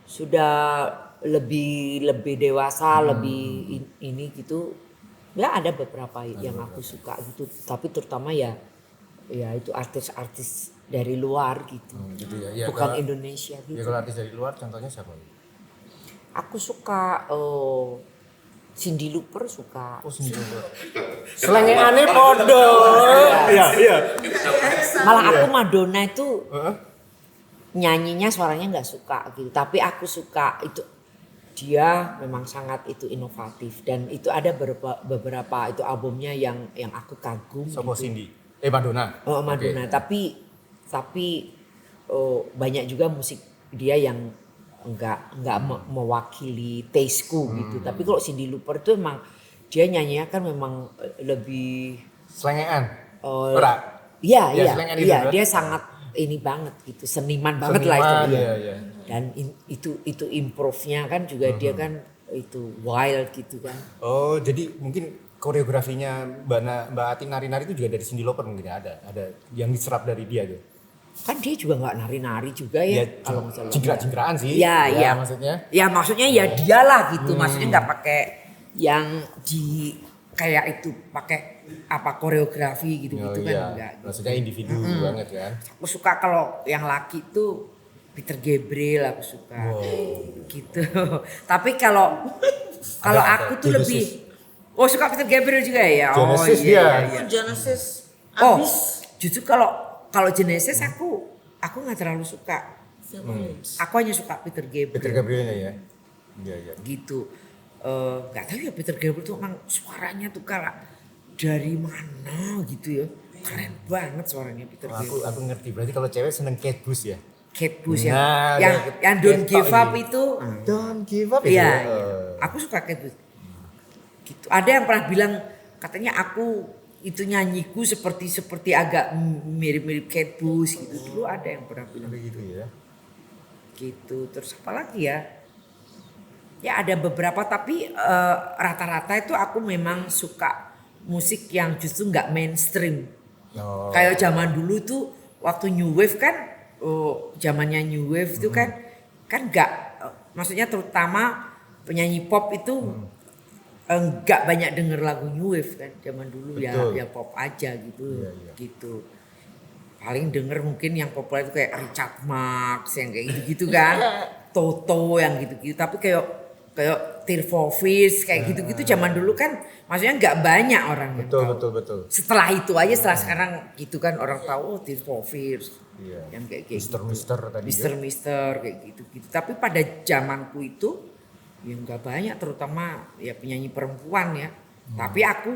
sudah lebih dewasa, lebih ini gitu, ya ada beberapa yang aku suka gitu. Tapi terutama ya itu artis-artis dari luar gitu, Gitu ya. bukan Kalau, Indonesia gitu. ya kalau artis dari luar contohnya siapa? Aku suka Cindy Looper suka. Oh sendiri. Selengeane podo. Iya. Malah aku Madonna itu nyanyinya suaranya nggak suka gitu, tapi aku suka itu dia memang sangat itu inovatif dan itu ada beberapa itu albumnya yang aku kagum. Sopo gitu. Cindy? Madonna. Madonna, Okay. tapi banyak juga musik dia yang enggak mewakili tasteku gitu. Tapi kalau Cindy Looper itu emang dia nyanyinya kan memang lebih Selengean. Ora. iya, selengean itu, kan? dia sangat ini banget gitu, seniman banget lah itu dia. Iya. Dan itu improve-nya kan juga dia kan itu wild gitu kan. Oh, jadi mungkin koreografinya Mbak Ati nari-nari itu juga dari Cindy Lauper mungkin ya? Ada yang diserap dari dia tuh. Kan dia juga nggak nari-nari juga ya, kalau nggak salah. Jingkrak-jingkrakan sih. Iya. Maksudnya. Ya maksudnya ya dialah gitu, maksudnya nggak pakai yang di kayak itu pakai apa koreografi gitu-gitu kan enggak. Gitu. Maksudnya individu banget kan. Aku suka kalau yang laki itu Peter Gabriel aku suka. Gitu. Tapi kalau aku tuh lebih suka Peter Gabriel juga ya. Genesis iya. Genesis Oh, abis. justru kalau Genesis aku nggak terlalu suka. Aku hanya suka Peter Gabriel. Peter Gabrielnya ya. Iya. Gitu. Nggak tahu ya Peter Gabriel tuh emang suaranya tuh kayak dari mana gitu ya. Keren banget suaranya Peter Gabriel. Aku ngerti. Berarti kalau cewek seneng Kate Bush ya. Kate Bush Nah, yang Don't Give Up itu. Don't give up Iya. ya. Aku suka Kate Bush. Gitu. Ada yang pernah bilang katanya aku itu nyanyiku seperti agak mirip-mirip Kate Bush gitu. Dulu ada yang pernah bilang Gitu ya. gitu. Terus apa lagi ya? Ya ada beberapa tapi rata-rata itu aku memang suka musik yang justru nggak mainstream. Oh. Kayak zaman dulu tuh waktu New Wave kan, zamannya New Wave itu kan nggak, maksudnya terutama penyanyi pop itu nggak banyak denger lagu New Wave kan zaman dulu. Betul. ya pop aja gitu. Iya. Gitu. Paling denger mungkin yang populer itu kayak Richard Marx yang kayak gitu-gitu kan. Toto yang gitu-gitu. Tapi kayak Tear for Fears kayak gitu-gitu zaman dulu kan maksudnya nggak banyak orang yang tahu. Betul. Setelah itu aja setelah sekarang gitu kan orang tahu Tear for Fears. Iya. Yang kayak Mister tadi ya. Mister kayak gitu-gitu. Tapi pada zamanku itu ya nggak banyak terutama ya penyanyi perempuan ya. Tapi aku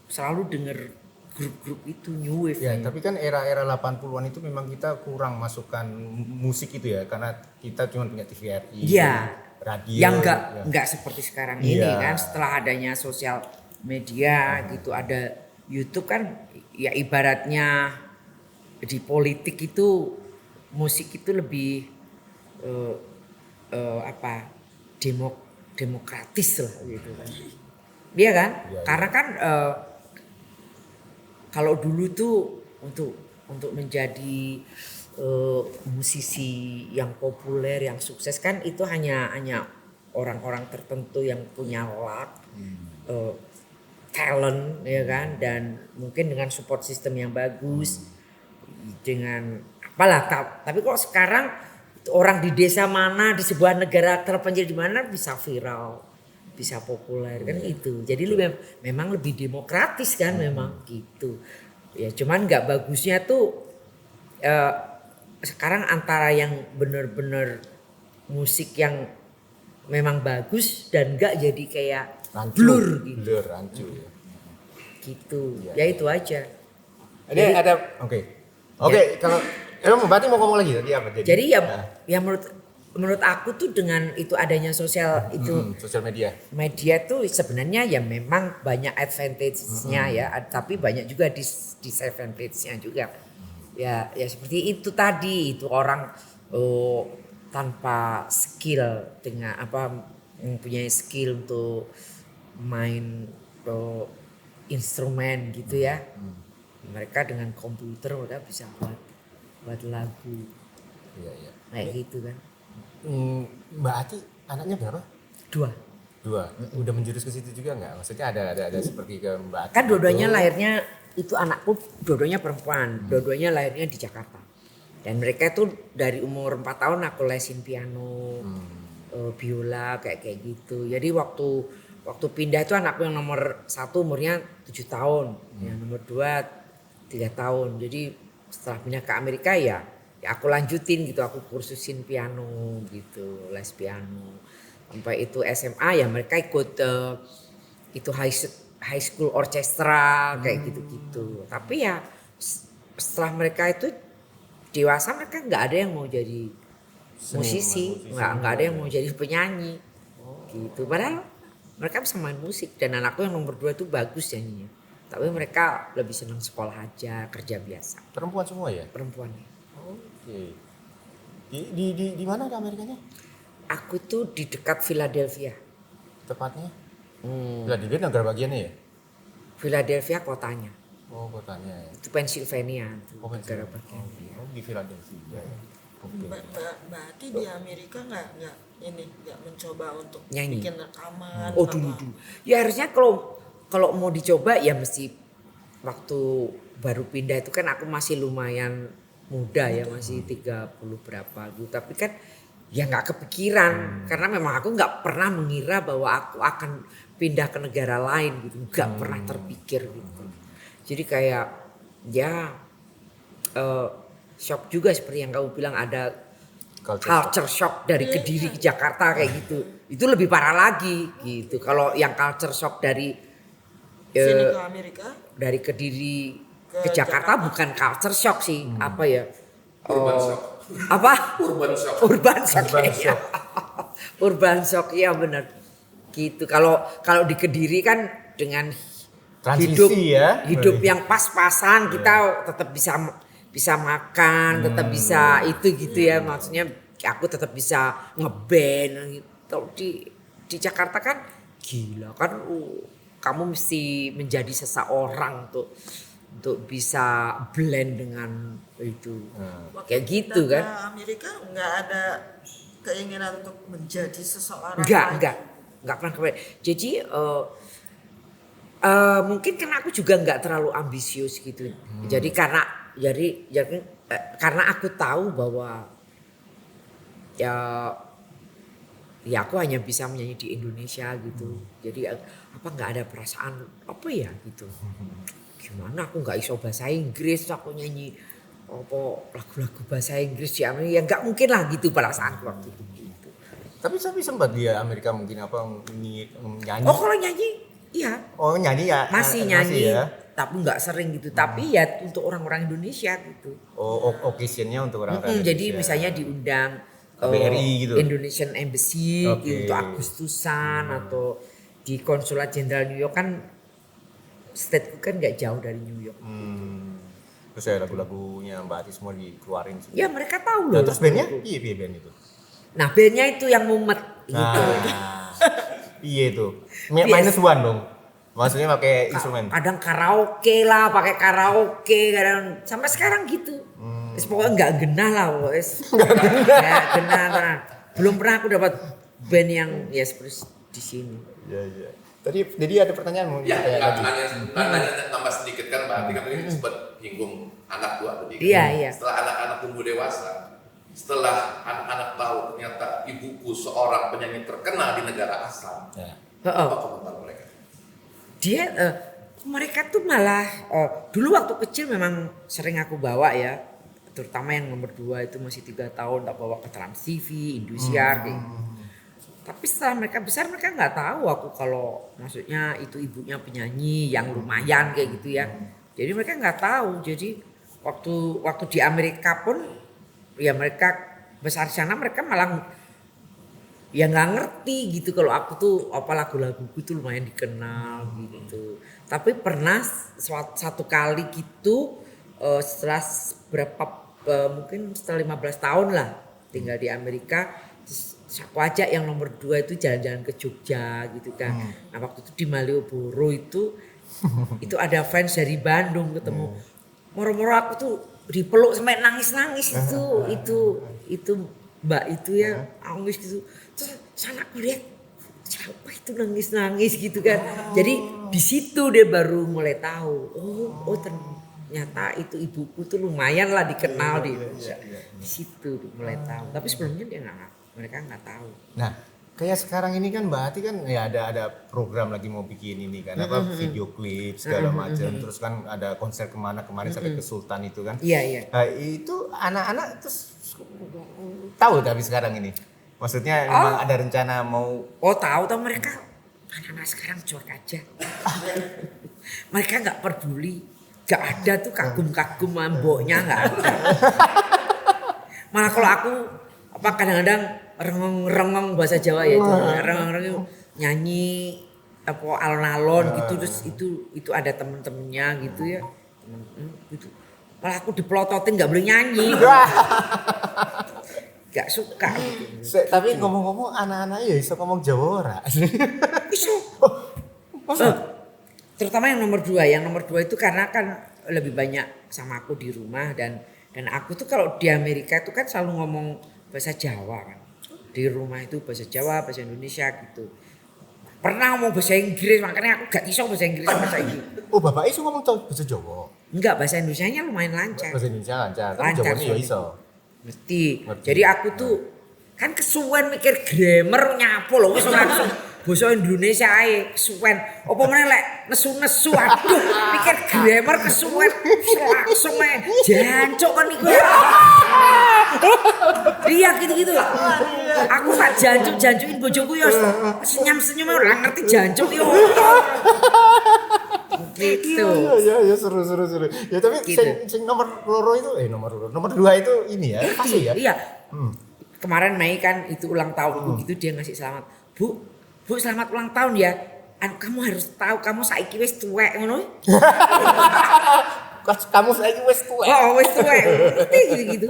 selalu denger grup-grup itu New Wave. Ya, tapi kan era-era 80-an itu memang kita kurang masukkan musik itu ya karena kita cuma punya TVRI, Iya. radio. Yang ya. nggak seperti sekarang ini Iya. kan setelah adanya sosial media gitu ada YouTube kan ya ibaratnya di politik itu musik itu lebih demokratis lah gitu kan. Iya kan? Iya. Karena kan kalau dulu tuh untuk menjadi musisi yang populer yang sukses kan itu hanya orang-orang tertentu yang punya luck, talent ya kan, dan mungkin dengan support system yang bagus dengan apalah. Tapi kalau sekarang orang di desa mana di sebuah negara terpencil di mana bisa viral bisa populer kan itu. Jadi memang lebih demokratis kan memang gitu. Ya cuman nggak bagusnya tuh sekarang antara yang bener-bener musik yang memang bagus dan enggak jadi kayak blur gitu. Blur, rancu ya. Gitu. Iya. Ya itu aja. Jadi ada Oke, kalau berarti mau ngomong lagi tadi apa jadi? Jadi ya menurut aku tuh dengan itu adanya sosial sosial media tuh sebenarnya ya memang banyak advantage-nya ya, tapi banyak juga disadvantage-nya juga. Ya seperti itu tadi, itu orang tanpa skill dengan mempunyai skill untuk main instrumen gitu ya. Mereka dengan komputer mereka bisa buat lagu. Iya. Kayak gitu kan. Mbak Ati anaknya berapa? 2. Udah menjurus ke situ juga nggak? Maksudnya ada seperti ke Mbak Ati? Kan dua-duanya lahirnya itu anakku, dua-duanya perempuan, dua-duanya lahirnya di Jakarta. Dan mereka itu dari umur 4 tahun aku lesin piano, biola kayak gitu. Jadi waktu pindah itu anakku yang nomor 1 umurnya 7 tahun, yang nomor 2 3 tahun. Jadi setelah pindah ke Amerika ya aku lanjutin gitu, aku kursusin piano gitu, les piano. Sampai itu SMA ya mereka ikut itu high school orchestra kayak gitu-gitu. Tapi ya setelah mereka itu dewasa mereka nggak ada yang mau jadi musisi, nggak ada yang mau jadi penyanyi gitu. Padahal mereka bisa main musik dan anakku yang nomor 2 itu bagus nyanyinya. Tapi mereka lebih senang sekolah aja, kerja biasa. Perempuan semua ya? Perempuan. Oke. Di mana ada Amerikanya? Aku tuh di dekat Philadelphia. Tepatnya? Philadelphia negara bagiannya ya? Philadelphia kotanya. Oh, kotanya ya. Itu Pennsylvania, itu Oh, negara bagian. Oh, di Philadelphia. Oke. Mbak Ati di Amerika nggak mencoba untuk Nyanyi. bikin rekaman? Oh dulu. Ya harusnya kalau mau dicoba ya mesti waktu baru pindah itu kan aku masih lumayan muda ya, masih 30 berapa gitu. Tapi kan ya nggak kepikiran karena memang aku nggak pernah mengira bahwa aku akan pindah ke negara lain gitu, nggak pernah terpikir gitu. Jadi kayak ya shock juga seperti yang kamu bilang, ada culture shock dari Kediri ke Jakarta kayak gitu. Itu lebih parah lagi gitu. Kalau yang culture shock dari Sini ke Amerika? dari Kediri ke Jakarta bukan culture shock sih, apa ya? Urban shock. Apa? Urban shock. Urban shock. Ya. Urban shock ya benar. Gitu. Kalau di Kediri kan dengan Transisi hidup yang pas-pasan, kita tetap bisa makan, tetap bisa itu gitu ya. Maksudnya aku tetap bisa ngeband gitu. Di Jakarta kan gila kan, kamu mesti menjadi seseorang untuk bisa blend dengan itu. Kayak gitu kan. Di Amerika nggak ada keinginan untuk menjadi seseorang. Enggak pernah kebayang. Jadi mungkin karena aku juga nggak terlalu ambisius gitu. Jadi karena aku tahu bahwa ya aku hanya bisa menyanyi di Indonesia gitu. Jadi apa nggak ada perasaan apa ya gitu. Gimana aku nggak iso bahasa Inggris, aku nyanyi apa lagu-lagu bahasa Inggris di Amerika, ya nggak mungkin lah gitu perasaanku waktu itu. Gitu. Tapi sempat di Amerika mungkin nyanyi. Oh kalau nyanyi, iya. Oh nyanyi ya? Masih nyanyi, ya? tapi nggak sering gitu. Tapi ya untuk orang-orang Indonesia gitu. Oh, occasionnya untuk orang-orang Indonesia. Jadi misalnya diundang KBRI gitu. Indonesian Embassy gitu, untuk Agustusan atau di Konsulat Jenderal New York kan, state kan nggak jauh dari New York. Terus ya lagu-lagunya Mbak Ati semua dikeluarin sih. Ya mereka tahu Nah, loh. terus bandnya? Iya band itu. Nah bandnya itu yang mumet gitu. Iya itu. Minus one dong. Maksudnya pakai instrumen. Kadang karaoke lah, pakai karaoke, kadang sampai sekarang gitu. Pokoknya nggak genah lah, nggak genah. Belum pernah aku dapat band yang ya seperti di sini. Iya. Tadi ada pertanyaan mau Ya, ditanya lagi. nanya tambah sedikit kan Mbak Ati kan tadi sempat nyinggung anak tua tadi. Iya. Setelah anak-anak tumbuh dewasa, setelah anak-anak tahu ternyata ibuku seorang penyanyi terkenal di negara asal, Heeh. Apa komentar mereka? Dia mereka tuh malah dulu waktu kecil memang sering aku bawa ya, terutama yang nomor 2 itu masih 3 tahun tak bawa ke Trans TV, Indosiar kayak gitu. Tapi setelah mereka besar mereka nggak tahu aku kalau maksudnya itu ibunya penyanyi yang lumayan kayak gitu ya. Jadi mereka nggak tahu. Jadi waktu di Amerika pun ya mereka besar di sana mereka malah ya nggak ngerti gitu kalau aku tuh apa lagu-laguku tuh lumayan dikenal gitu. Tapi pernah satu kali gitu setelah berapa mungkin setelah 15 tahun lah tinggal di Amerika, terus aku ajak yang nomor 2 itu jalan-jalan ke Jogja gitu kan. Nah waktu itu di Malioboro itu ada fans dari Bandung ketemu. Moro-moro aku tuh dipeluk sampai nangis-nangis itu mbak itu ya nangis gitu. Terus sana aku lihat siapa itu nangis-nangis gitu kan. Jadi di situ dia baru mulai tahu. Oh ternyata itu ibuku tuh lumayan lah dikenal di Indonesia. Di situ mulai tahu. Tapi sebelumnya mereka nggak tahu. Nah, kayak sekarang ini kan Mbak Ati kan ya ada program lagi mau bikin ini kan apa video klip segala macam, terus kan ada konser kemarin sampai ke Sultan itu kan. Iya. Nah, itu anak-anak terus tahu tapi sekarang ini. Maksudnya memang ada rencana mau Tahu mereka anak-anak sekarang cuek aja. Mereka nggak peduli, nggak ada tuh kagum-kagum mboknya nggak ada. Malah kalau aku kadang-kadang rengong bahasa Jawa ya itu rengong nyanyi alon-alon gitu terus itu ada temen-temennya gitu ya gitu. Malah aku dipelototin nggak boleh nyanyi. Gak suka gitu. Tapi ngomong-ngomong anak-anak ya bisa ngomong Jawa ora? Isu. Terutama yang nomor 2. Yang nomor 2 itu karena kan lebih banyak sama aku di rumah dan aku tuh kalau di Amerika itu kan selalu ngomong bahasa Jawa kan. Di rumah itu bahasa Jawa, bahasa Indonesia gitu. Pernah ngomong bahasa Inggris makanya aku gak iso bahasa Inggris bahasa Inggris. Oh, Bapak iso ngomong bahasa Jawa? Enggak, bahasa Indonesianya lumayan lancar. Bahasa Indonesia lancar, tapi Lancar, Jawanya ya iso. Ngerti. Jadi aku tuh kan kesuwen mikir grammar nyapo lho wis langsung basa Indonesia ae kesuwen. Apa meneh lek nesu-nesu aduh mikir grammar kesuwen langsung ae jancuk kan iku. Iya gitu-gitu. Aku tak jancuk-jancukin bojoku ya senyum-senyum ora ngerti jancuk yo. Gitu. Ya seru. Ya tapi Gitu. sing nomor 2 itu nomor 2 itu ini ya, pasti ya. Iya. Kemarin Mei kan itu ulang tahunku gitu dia ngasih selamat. Bu selamat ulang tahun ya. Kamu harus tahu kamu saiki wis tuwek ngono. Kamu saiki wis tuwek. Oh, wis tuwek. Gitu.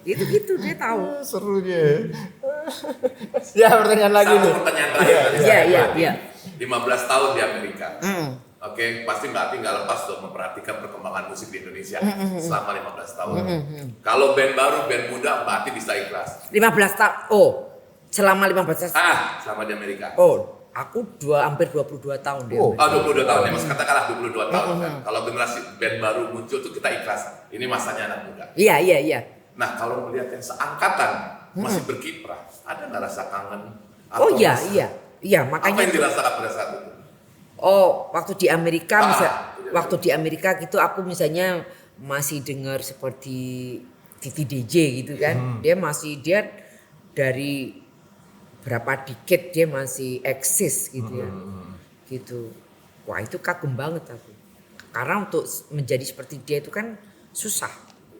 Gitu dia tahu. Seru dia. Ya pertanyaan lagi nih. Pertanyaan terakhir. Iya. 15 tahun di Amerika. Oke, pasti Mbak Ati nggak lepas untuk memperhatikan perkembangan musik di Indonesia selama 15 tahun. Kalau band baru, band muda, Mbak Ati bisa ikhlas. 15 tahun. Selama 15 tahun. Selama di Amerika. Aku hampir 22 tahun dia. 22 tahun ya, mas katakanlah 22 tahun kan. Kalau generasi band baru muncul tuh kita ikhlas. Ini masanya anak muda. Iya. Nah, kalau melihat yang seangkatan masih berkiprah, ada nggak rasa kangen? Iya, makanya. Apa yang dirasakan pada saat itu? Waktu di Amerika waktu di Amerika gitu aku misalnya masih dengar seperti Titi DJ gitu kan. Dia dari berapa decade dia masih eksis gitu ya. Gitu. Wah, itu kagum banget aku. Karena untuk menjadi seperti dia itu kan susah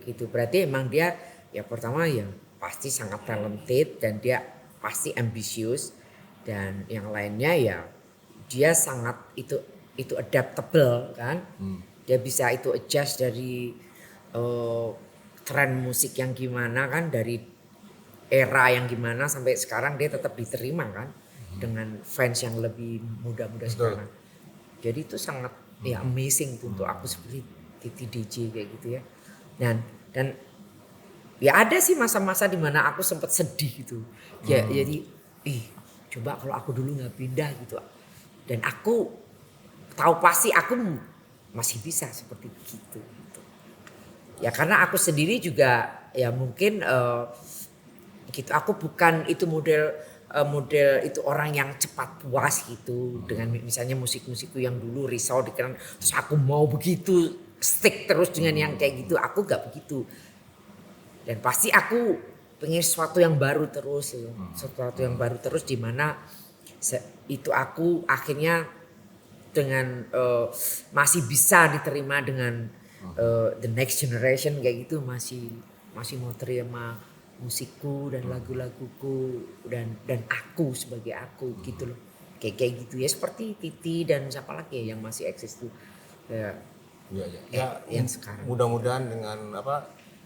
gitu. Berarti emang dia ya pertama ya pasti sangat talented dan dia pasti ambisius dan yang lainnya ya dia sangat itu adaptable kan. Dia bisa itu adjust dari tren musik yang gimana kan, dari era yang gimana sampai sekarang dia tetap diterima kan dengan fans yang lebih muda-muda sekarang. Jadi itu sangat ya amazing tuh untuk aku seperti Titi DJ kayak gitu ya. Dan ya ada sih masa-masa di mana aku sempat sedih gitu. Ya jadi coba kalau aku dulu nggak pindah gitu. Dan aku tahu pasti aku masih bisa seperti begitu. Gitu. Ya karena aku sendiri juga ya mungkin gitu. Aku bukan itu model model itu orang yang cepat puas gitu dengan misalnya musik-musikku yang dulu risau dikenal terus aku mau begitu stick terus dengan yang kayak gitu, aku gak begitu. Dan pasti aku pengen sesuatu yang baru terus ya. Sesuatu yang baru terus di mana itu aku akhirnya dengan masih bisa diterima dengan the next generation kayak gitu, masih mau terima musikku dan lagu-laguku dan aku sebagai aku gitu loh. Kayak gitu ya, seperti Titi dan siapa lagi ya yang masih eksis tuh. Yang sekarang. Mudah-mudahan dengan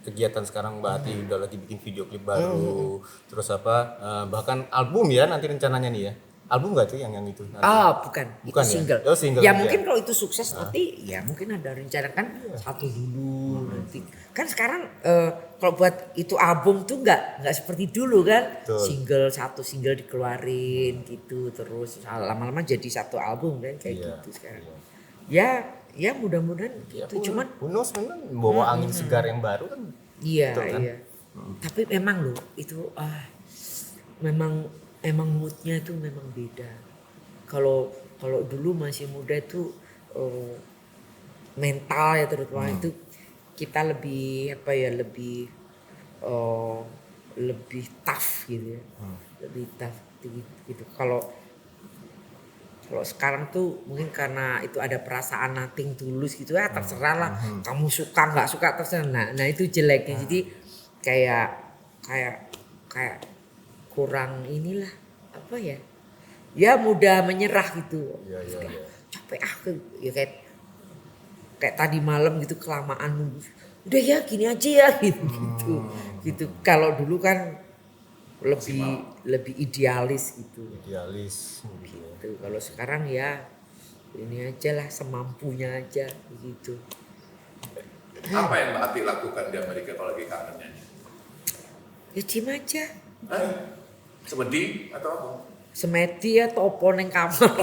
kegiatan sekarang Mbak Ati udah lagi bikin video klip baru, terus bahkan album ya nanti rencananya nih ya. Album nggak tuh yang itu? Nanti? Bukan itu ya? single. Oh, single ya aja. mungkin kalau itu sukses nanti ya mungkin ada rencana kan satu dulu nanti. Kan sekarang kalau buat itu album tuh nggak seperti dulu kan. Betul. Satu single dikeluarin gitu terus lama-lama jadi satu album kan kayak gitu sekarang. Ya mudah-mudahan gitu. Cuman bonus memang bawa angin segar yang baru kan. Iya, betul, kan? iya. Tapi memang loh itu memang moodnya itu memang beda. Kalau dulu masih muda itu mental ya terutama itu kita lebih lebih tough gitu ya. Lebih tough gitu. Kalau sekarang tuh mungkin karena itu ada perasaan nothing tulus gitu ya terserah lah kamu suka nggak suka terserah. Nah itu jeleknya jadi kayak kurang inilah ya mudah menyerah gitu. Capek ya kayak tadi malam gitu kelamaan nunggu. Udah ya gini aja ya gitu. Kalau dulu kan lebih idealis gitu. Gitu. Kalau sekarang ya ini aja lah semampunya aja begitu. Apa yang Mbak Ati lakukan di Amerika kalau lagi kangen nyanyi? Ya diem aja. Semedi atau apa? Semedi ya topo neng kamar.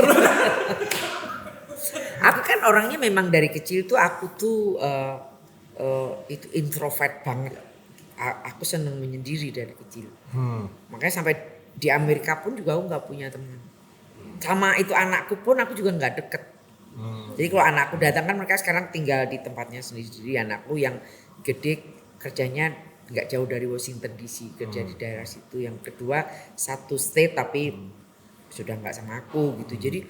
Aku kan orangnya memang dari kecil tuh aku tuh itu introvert banget. Aku seneng menyendiri dari kecil. Makanya sampai di Amerika pun juga aku nggak punya teman. Sama itu anakku pun aku juga nggak deket. Jadi kalau anakku datang kan mereka sekarang tinggal di tempatnya sendiri. Anakku yang gede kerjanya nggak jauh dari Washington DC, kerja di daerah situ. Yang kedua satu state tapi sudah nggak sama aku gitu. Jadi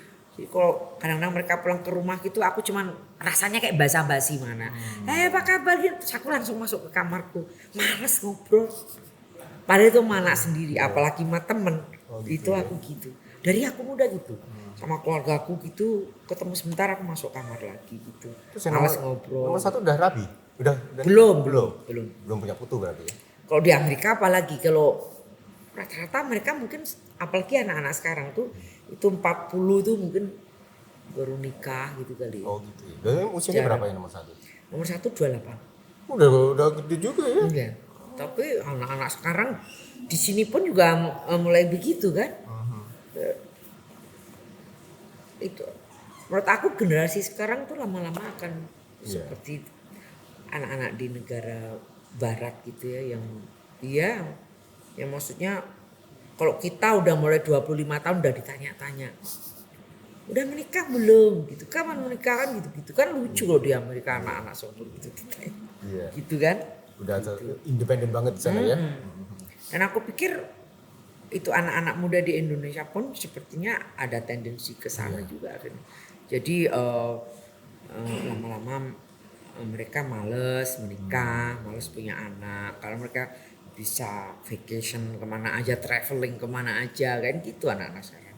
kalau kadang-kadang mereka pulang ke rumah gitu aku cuman rasanya kayak basa-basi mana. Apa kabar gitu. Terus aku langsung masuk ke kamarku. Males ngobrol. Padahal itu sama anak sendiri apalagi sama temen. Itu aku gitu. Dari aku muda gitu. Sama keluarga aku gitu ketemu sebentar aku masuk kamar lagi gitu. Males ngobrol. Nomor 1 udah rabi? Udah belum punya putu berarti ya? Kalau di Amerika apalagi kalau rata-rata mereka mungkin apalagi anak-anak sekarang tuh itu 40 tuh mungkin baru nikah gitu kali. Oh gitu ya. Dan usianya berapa yang nomor 1? Nomor 1 28. Udah gede juga ya. Iya. Tapi anak-anak sekarang di sini pun juga mulai begitu kan. Itu menurut aku generasi sekarang tuh lama-lama akan seperti anak-anak di negara barat gitu ya yang maksudnya kalau kita udah mulai 25 tahun udah ditanya-tanya udah menikah belum gitu, kapan menikah kan gitu kan lucu loh di Amerika anak-anak seumur gitu ditanya gitu kan udah gitu. Independen banget di sana ya. Dan aku pikir itu anak-anak muda di Indonesia pun sepertinya ada tendensi ke sana juga akhirnya. Jadi lama-lama mereka males menikah, males punya anak. Kalau mereka bisa vacation kemana aja, traveling kemana aja kan gitu anak-anak saya.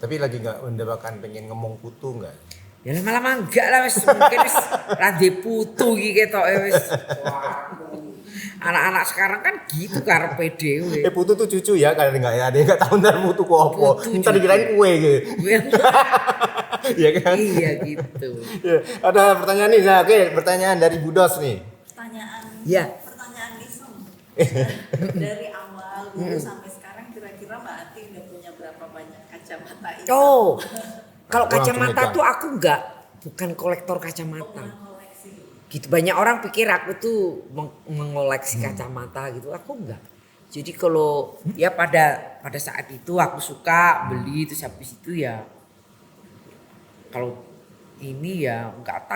Tapi lagi nggak mendapatkan pengen ngomong putu nggak? Ya lama-lama enggak lah wis mungkin wis rade putu iki ketok wis. Anak-anak sekarang kan gitu karepe dhewe. Putu tuh cucu ya, kadang ada yang nggak tahu ntar putu kok apa. Ntar dikirain kue gitu. Iya kan? Iya gitu. Ya, ada pertanyaan nih, oke, pertanyaan dari Bu Dos nih. Pertanyaan iseng. Dari awal dulu sampai sekarang kira-kira Mbak Ati udah punya berapa banyak kacamata itu? Oh, kalau Orang kacamata Jamaica. tuh aku bukan kolektor kacamata. Koleksi. Gitu banyak orang pikir aku tuh mengoleksi kacamata gitu, aku enggak. Jadi kalau ya pada saat itu aku suka beli, terus habis itu ya kalau ini ya nggak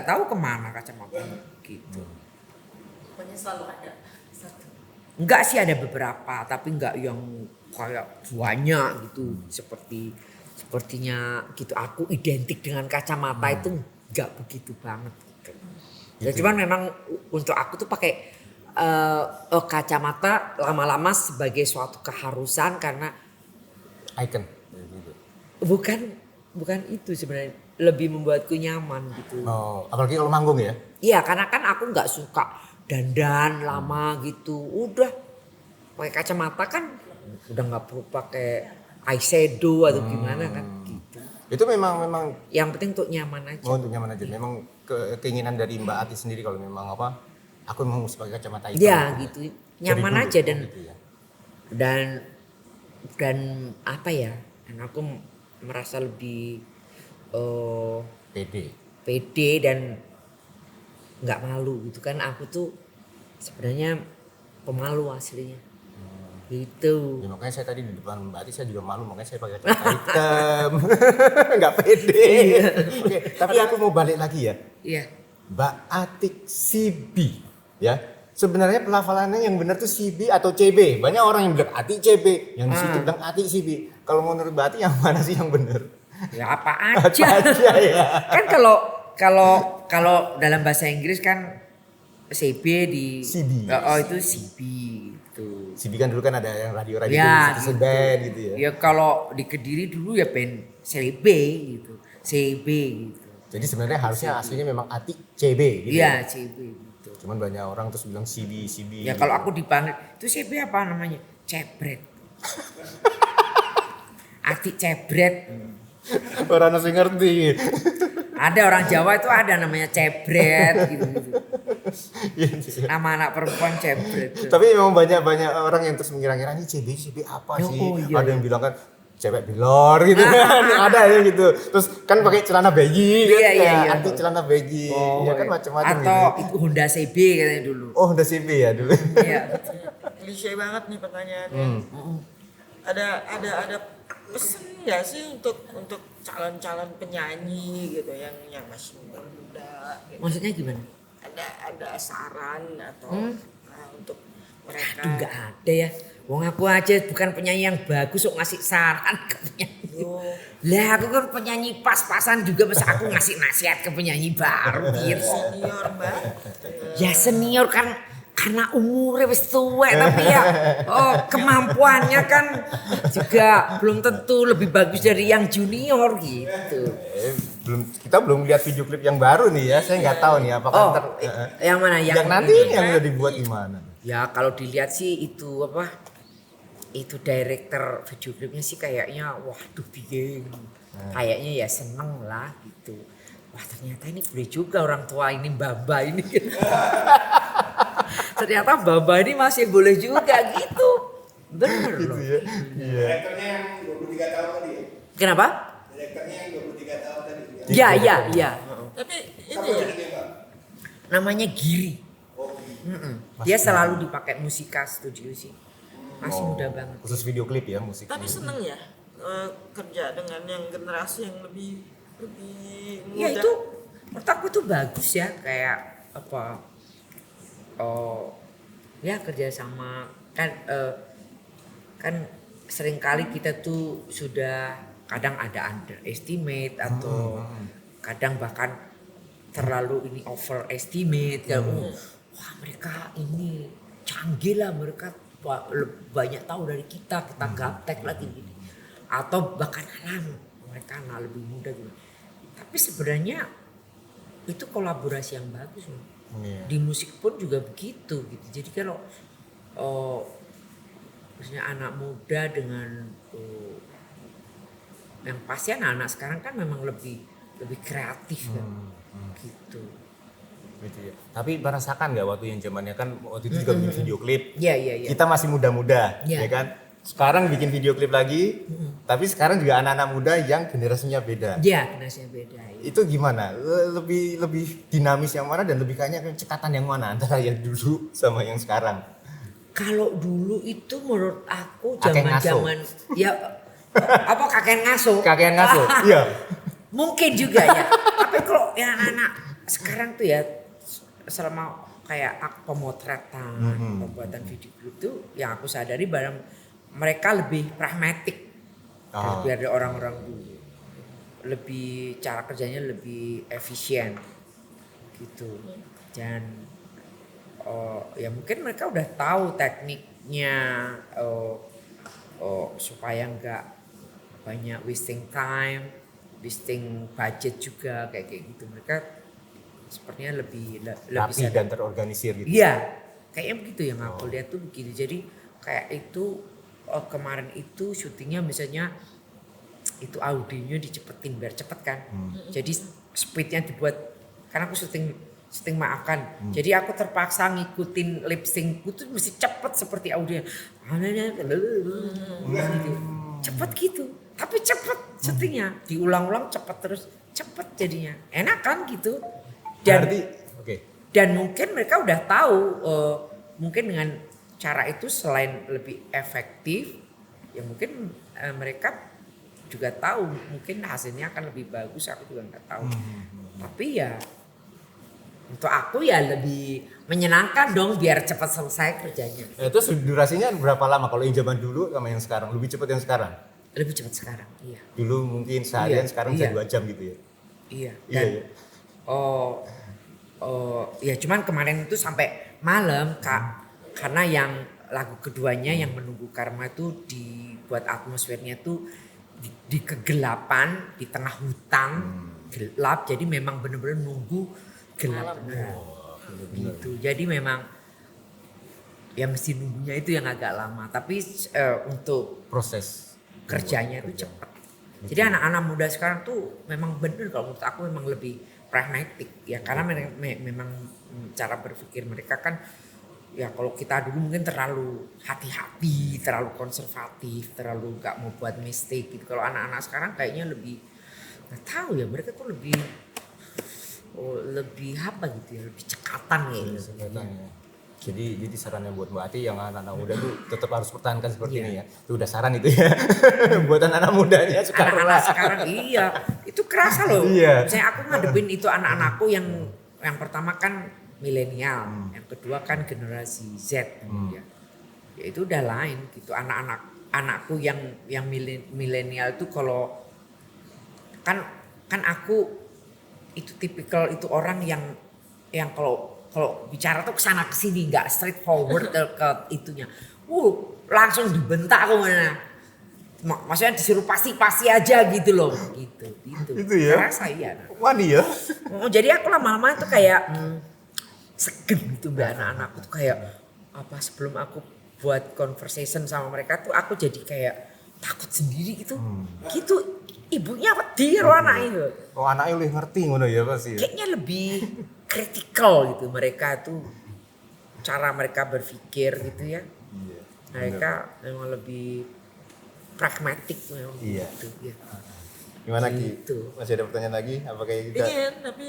tahu kemana kacamata gitu. Pokoknya selalu ada satu. Enggak sih, ada beberapa tapi enggak yang kayak banyak gitu sepertinya gitu. Aku identik dengan kacamata itu enggak begitu banget gitu. Ya cuman memang untuk aku tuh pakai kacamata lama-lama sebagai suatu keharusan karena Icon. bukan itu sebenarnya, lebih membuatku nyaman gitu. Oh, apalagi kalau manggung ya? Iya, karena kan aku nggak suka dandan lama gitu. Udah pakai kacamata kan udah nggak perlu pakai eyeshadow atau gimana kan gitu. Itu memang Yang penting untuk nyaman aja. untuk nyaman aja. Memang keinginan dari Mbak Ati sendiri kalau memang aku memang mesti pakai kacamata hitam. Iya gitu. Nyaman Dari dulu, aja dan gitu ya. dan apa ya? Dan aku merasa lebih pede dan nggak malu gitu kan. Aku tuh sebenarnya pemalu aslinya. Gitu. Ya, makanya saya tadi di depan Mbak Ati saya juga malu, makanya saya pakai kacamata hitam. Nggak pede. Oke, tapi aku mau balik lagi ya. Iya. Mbak Atik Sibi ya. Sebenarnya pelafalannya yang benar tuh Sibi atau CB. Banyak orang yang bilang Atik CB, yang di situ bilang Atik Sibi. Kalau menurut Mbak Atik yang mana sih yang benar? Ya apa aja. Apa aja ya. Kan kalau dalam bahasa Inggris kan CB di CB. Oh itu CB gitu. Sibi kan dulu kan ada yang radio-radio Ya, Citizen gitu. Band gitu ya. Ya kalau di Kediri dulu ya band CB gitu. CB gitu. Jadi sebenarnya harusnya aslinya memang Atik CB gitu. Iya CB gitu. Cuman banyak orang terus bilang Sibi. Ya kalau aku dipanggil itu CB apa namanya? Cebret. Atik Cebret. Orang nasi ngerti. Ada orang Jawa itu ada namanya Cebret gitu. Nama anak perempuan Cebret. Tapi memang banyak orang yang terus mengira-ngira ini CB apa sih? Oh, iya, Ada iya. yang bilang kan cewek bilor gitu kan. Ada yang gitu. Terus kan pakai celana baggy kan. Iya, iya, iya. Anti celana baggy. Ya kan macam-macam Atau gitu. itu Honda CB katanya dulu. Oh, udah CB ya dulu. Iya. Klise banget nih pertanyaannya. Ada pesan nggak sih untuk calon-calon penyanyi gitu yang masih muda gitu. Maksudnya gimana? Ada saran atau untuk mereka. Aduh nggak ada ya. Wong aku aja bukan penyanyi yang bagus kok ngasih saran ke penyanyi. Lah aku kan penyanyi pas-pasan juga, masa aku ngasih nasihat ke penyanyi baru gitu. Senior mbak. Ya senior kan karena umurnya wis tua tapi ya kemampuannya kan juga belum tentu lebih bagus dari yang junior gitu. Kita belum lihat video klip yang baru nih ya. Saya nggak tahu nih apakah Yang mana yang nanti ini? yang udah dibuat gimana? Ya kalau dilihat sih itu itu director video klipnya sih kayaknya waduh bikin kayaknya ya seneng lah gitu. Wah ternyata ini boleh juga orang tua ini Baba ini. Ternyata Baba ini masih boleh juga gitu. Bener loh. Iya. Direkturnya yang 23 tahun tadi ya? Kenapa? Direkturnya yang 23 tahun tadi. Ya. Tapi ini Siapa ya. judulnya, Pak? Namanya Giri. Oh, Dia selalu dipakai Musika Studio sih. Masih muda banget. Khusus video klip ya musik. Tapi seneng ya kerja dengan yang generasi yang lebih muda. Ya itu menurut aku tuh bagus ya, kayak apa ya kerja sama kan kan seringkali kita tuh sudah kadang ada underestimate atau kadang bahkan terlalu ini overestimate kan. Wah mereka ini canggih lah, mereka banyak tahu dari kita gaptek lagi gini. Atau bahkan mereka lebih muda gitu. Tapi sebenarnya itu kolaborasi yang bagus loh. Di musik pun juga begitu gitu. Jadi kalau maksudnya anak muda dengan yang pasti anak-anak sekarang kan memang lebih kreatif kan. Gitu. Gitu ya. Tapi merasakan nggak waktu yang zamannya kan waktu itu juga bikin video klip. Iya. Kita masih muda-muda, Iya. ya kan? Sekarang bikin video klip lagi, tapi sekarang juga anak-anak muda yang generasinya beda. Iya, generasinya beda. Ya. Itu gimana? Lebih dinamis yang mana dan lebih kayaknya cekatan yang mana antara yang dulu sama yang sekarang? Kalau dulu itu menurut aku Kakek ngaso. zaman-zaman ya apa kakek ngaso? Kakek ngaso. Iya. Mungkin juga ya. Tapi kalau yang anak-anak sekarang tuh ya selama kayak pemotretan, pembuatan video klip tuh yang aku sadari bahwa mereka lebih pragmatik dari orang-orang dulu. Lebih cara kerjanya lebih efisien gitu. Dan ya mungkin mereka udah tahu tekniknya supaya nggak banyak wasting time, wasting budget juga kayak gitu. Mereka sepertinya lebih Rapi dan terorganisir gitu. Iya, kayaknya begitu yang aku lihat tuh begitu. Jadi kayak itu kemarin itu syutingnya misalnya itu audionya dicepetin biar cepet kan. Jadi speednya dibuat karena aku syuting maafkan. Jadi aku terpaksa ngikutin lip syncku tuh mesti cepet seperti audio. Gitu. Cepet gitu. Tapi cepet syutingnya. Diulang-ulang cepet terus. Cepet jadinya. Enak kan gitu. Dan, Berarti oke. Dan mungkin mereka udah tahu mungkin dengan cara itu selain lebih efektif ya mungkin mereka juga tahu mungkin hasilnya akan lebih bagus, aku juga nggak tahu. Tapi ya untuk aku ya lebih menyenangkan dong biar cepat selesai kerjanya. Terus durasinya berapa lama kalau yang zaman dulu sama yang sekarang? Lebih cepat yang sekarang? Lebih cepat sekarang, iya. Dulu mungkin seharian, Iya, sekarang iya. bisa 2 jam gitu ya? Iya. Iya, Dan iya. ya cuman kemarin itu sampai malam Kak, karena yang lagu keduanya yang Menunggu Karma itu dibuat atmosfernya tuh di kegelapan di tengah hutan gelap, jadi memang benar-benar nunggu gelap beneran. Gitu. Jadi memang ya mesti nunggunya itu yang agak lama, tapi untuk Proses kerjanya itu cepat. Jadi anak-anak muda sekarang tuh memang benar kalau menurut aku memang lebih pragmatik ya, karena memang cara berpikir mereka kan ya kalau kita dulu mungkin terlalu hati-hati, terlalu konservatif, terlalu nggak mau buat mistake gitu. Kalau anak-anak sekarang kayaknya lebih nggak tahu ya, mereka tuh lebih apa gitu ya, lebih cekatan ya. Jadi sarannya buat Mbak Ati yang anak-anak muda tuh tetap harus pertahankan seperti Iya. ini ya. Itu udah saran itu ya. Buat anak-anak mudanya sekarang. Anak-anak sekarang iya, itu kerasa loh. Iya. Misalnya aku ngadepin itu anak-anakku yang pertama kan milenial, yang kedua kan generasi Z ya. Ya itu udah lain gitu. Anakku yang milenial itu kalau kan aku itu tipikal itu orang yang kalau bicara tuh kesana kesini nggak straightforward ke itunya. Langsung dibentak aku mana. Maksudnya disuruh pasti aja gitu loh, gitu. Itu ya? Rasa iya. Wani ya? Jadi aku lama-lama tuh kayak segen gitu mbak, anak-anakku tuh kayak apa, sebelum aku buat conversation sama mereka tuh aku jadi kayak takut sendiri gitu. Gitu ibunya wedi karo anaknya. Oh anaknya lebih ngerti ngono ya pasti. Kayaknya lebih kritikal gitu mereka tuh, cara mereka berpikir gitu ya. Mereka memang lebih pragmatik memang Iya. gitu ya. Gimana Ki? Gitu. Masih ada pertanyaan lagi? Apa kayak kita?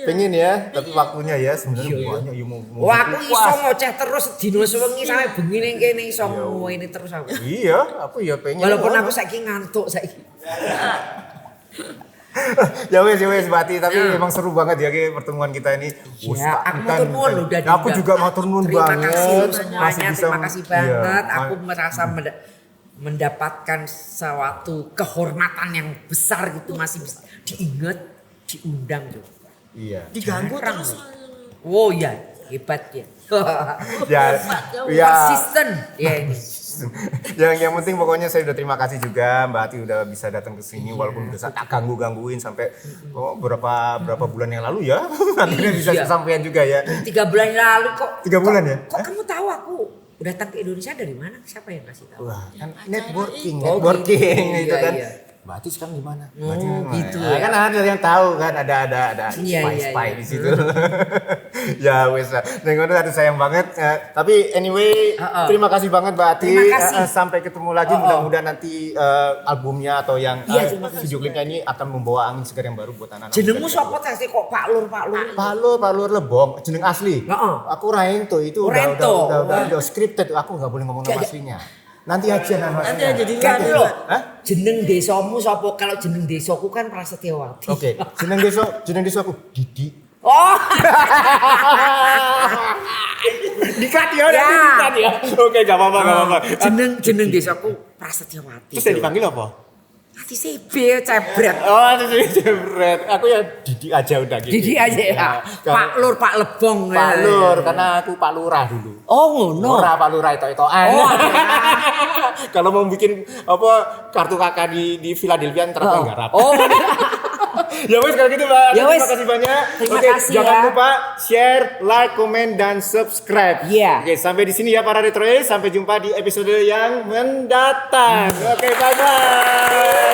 Pengen Ya, tapi waktunya ya sebenarnya Iya. banyak ya mau. Wah aku iso ngoceh terus dino sewengi sampe bengi ning kene iso ini terus aku. Iya, aku ya pengen. Walaupun aku saiki ngantuk saiki. ya wes Mbak Ati, tapi memang seru banget ya Ki pertemuan kita ini. Ya, aku matur nuwun loh udah Aku diundang. juga matur nuwun Terima banget. kasih semuanya, terima kasih banget. Iya. Aku merasa mendapatkan suatu kehormatan yang besar gitu, masih bisa diingat, diundang tuh. Iya. diganggu Jarang terus. loh. Oh ya, hebat ya. Ya. Persisten ya ini. yang penting pokoknya saya udah terima kasih juga Mbak Ati udah bisa datang ke sini walaupun udah tak gangguin sampai berapa bulan yang lalu ya. Akhirnya bisa Iya. kesampaian juga ya. 3 bulan lalu kok. 3 bulan ya? Kok kamu tahu aku datang ke Indonesia dari mana? Siapa yang kasih tahu? Wah, kan networking Oh, itu gitu. kan. Iya. Mbak Ati sekarang di mana? Oh, gitu Nah, ya. kan ada yang tahu kan ada Iya, spy iya. di situ. Ya wes lah. Ning ngono aduh sayang banget. Tapi anyway, terima kasih banget Mbak Ati. Terima kasih. Sampai ketemu lagi mudah-mudahan nanti albumnya atau yang Iya, terima kasih. video klipnya ini akan membawa angin segar yang baru buat anak-anak. Jenengmu muda. sapa ta sih kok Pak Lur? Pak Lur Lebong, jeneng asli. Heeh. Aku Rainto itu Rainto. udah scripted, aku nggak boleh ngomong nama aslinya. Nanti aja nama Nanti aslinya. aja di Kan luar. lho, Hah? jeneng desamu sapa? Kalau jeneng desaku kan Prasetyawati. Oke, jeneng desa aku Didi. Oh, Dikat ya, Ya. nanti dikat ya. Oke, gak apa-apa. jeneng desaku Prasetyawati. Terus yang dipanggil apa? Hati CB cebret. Oh, itu jebret. Aku ya Didi aja udah gitu. Didi aja ya. Pak Lur, Pak Lebong. Pak Lur, karena aku Pak Lurah dulu. Oh, ngono. Ora Pak Lurah itu-itoan. Oh, Kalau mau bikin apa kartu kakak di Philadelphia ternyata enggak rapi. Oh, Ya wes kalau gitu Mbak. Ya wes. Terima kasih banyak. Terima Oke, kasih jangan ya. lupa share, like, komen dan subscribe. Iya. Oke, sampai di sini ya para retrois. Sampai jumpa di episode yang mendatang. Oke, bye bye.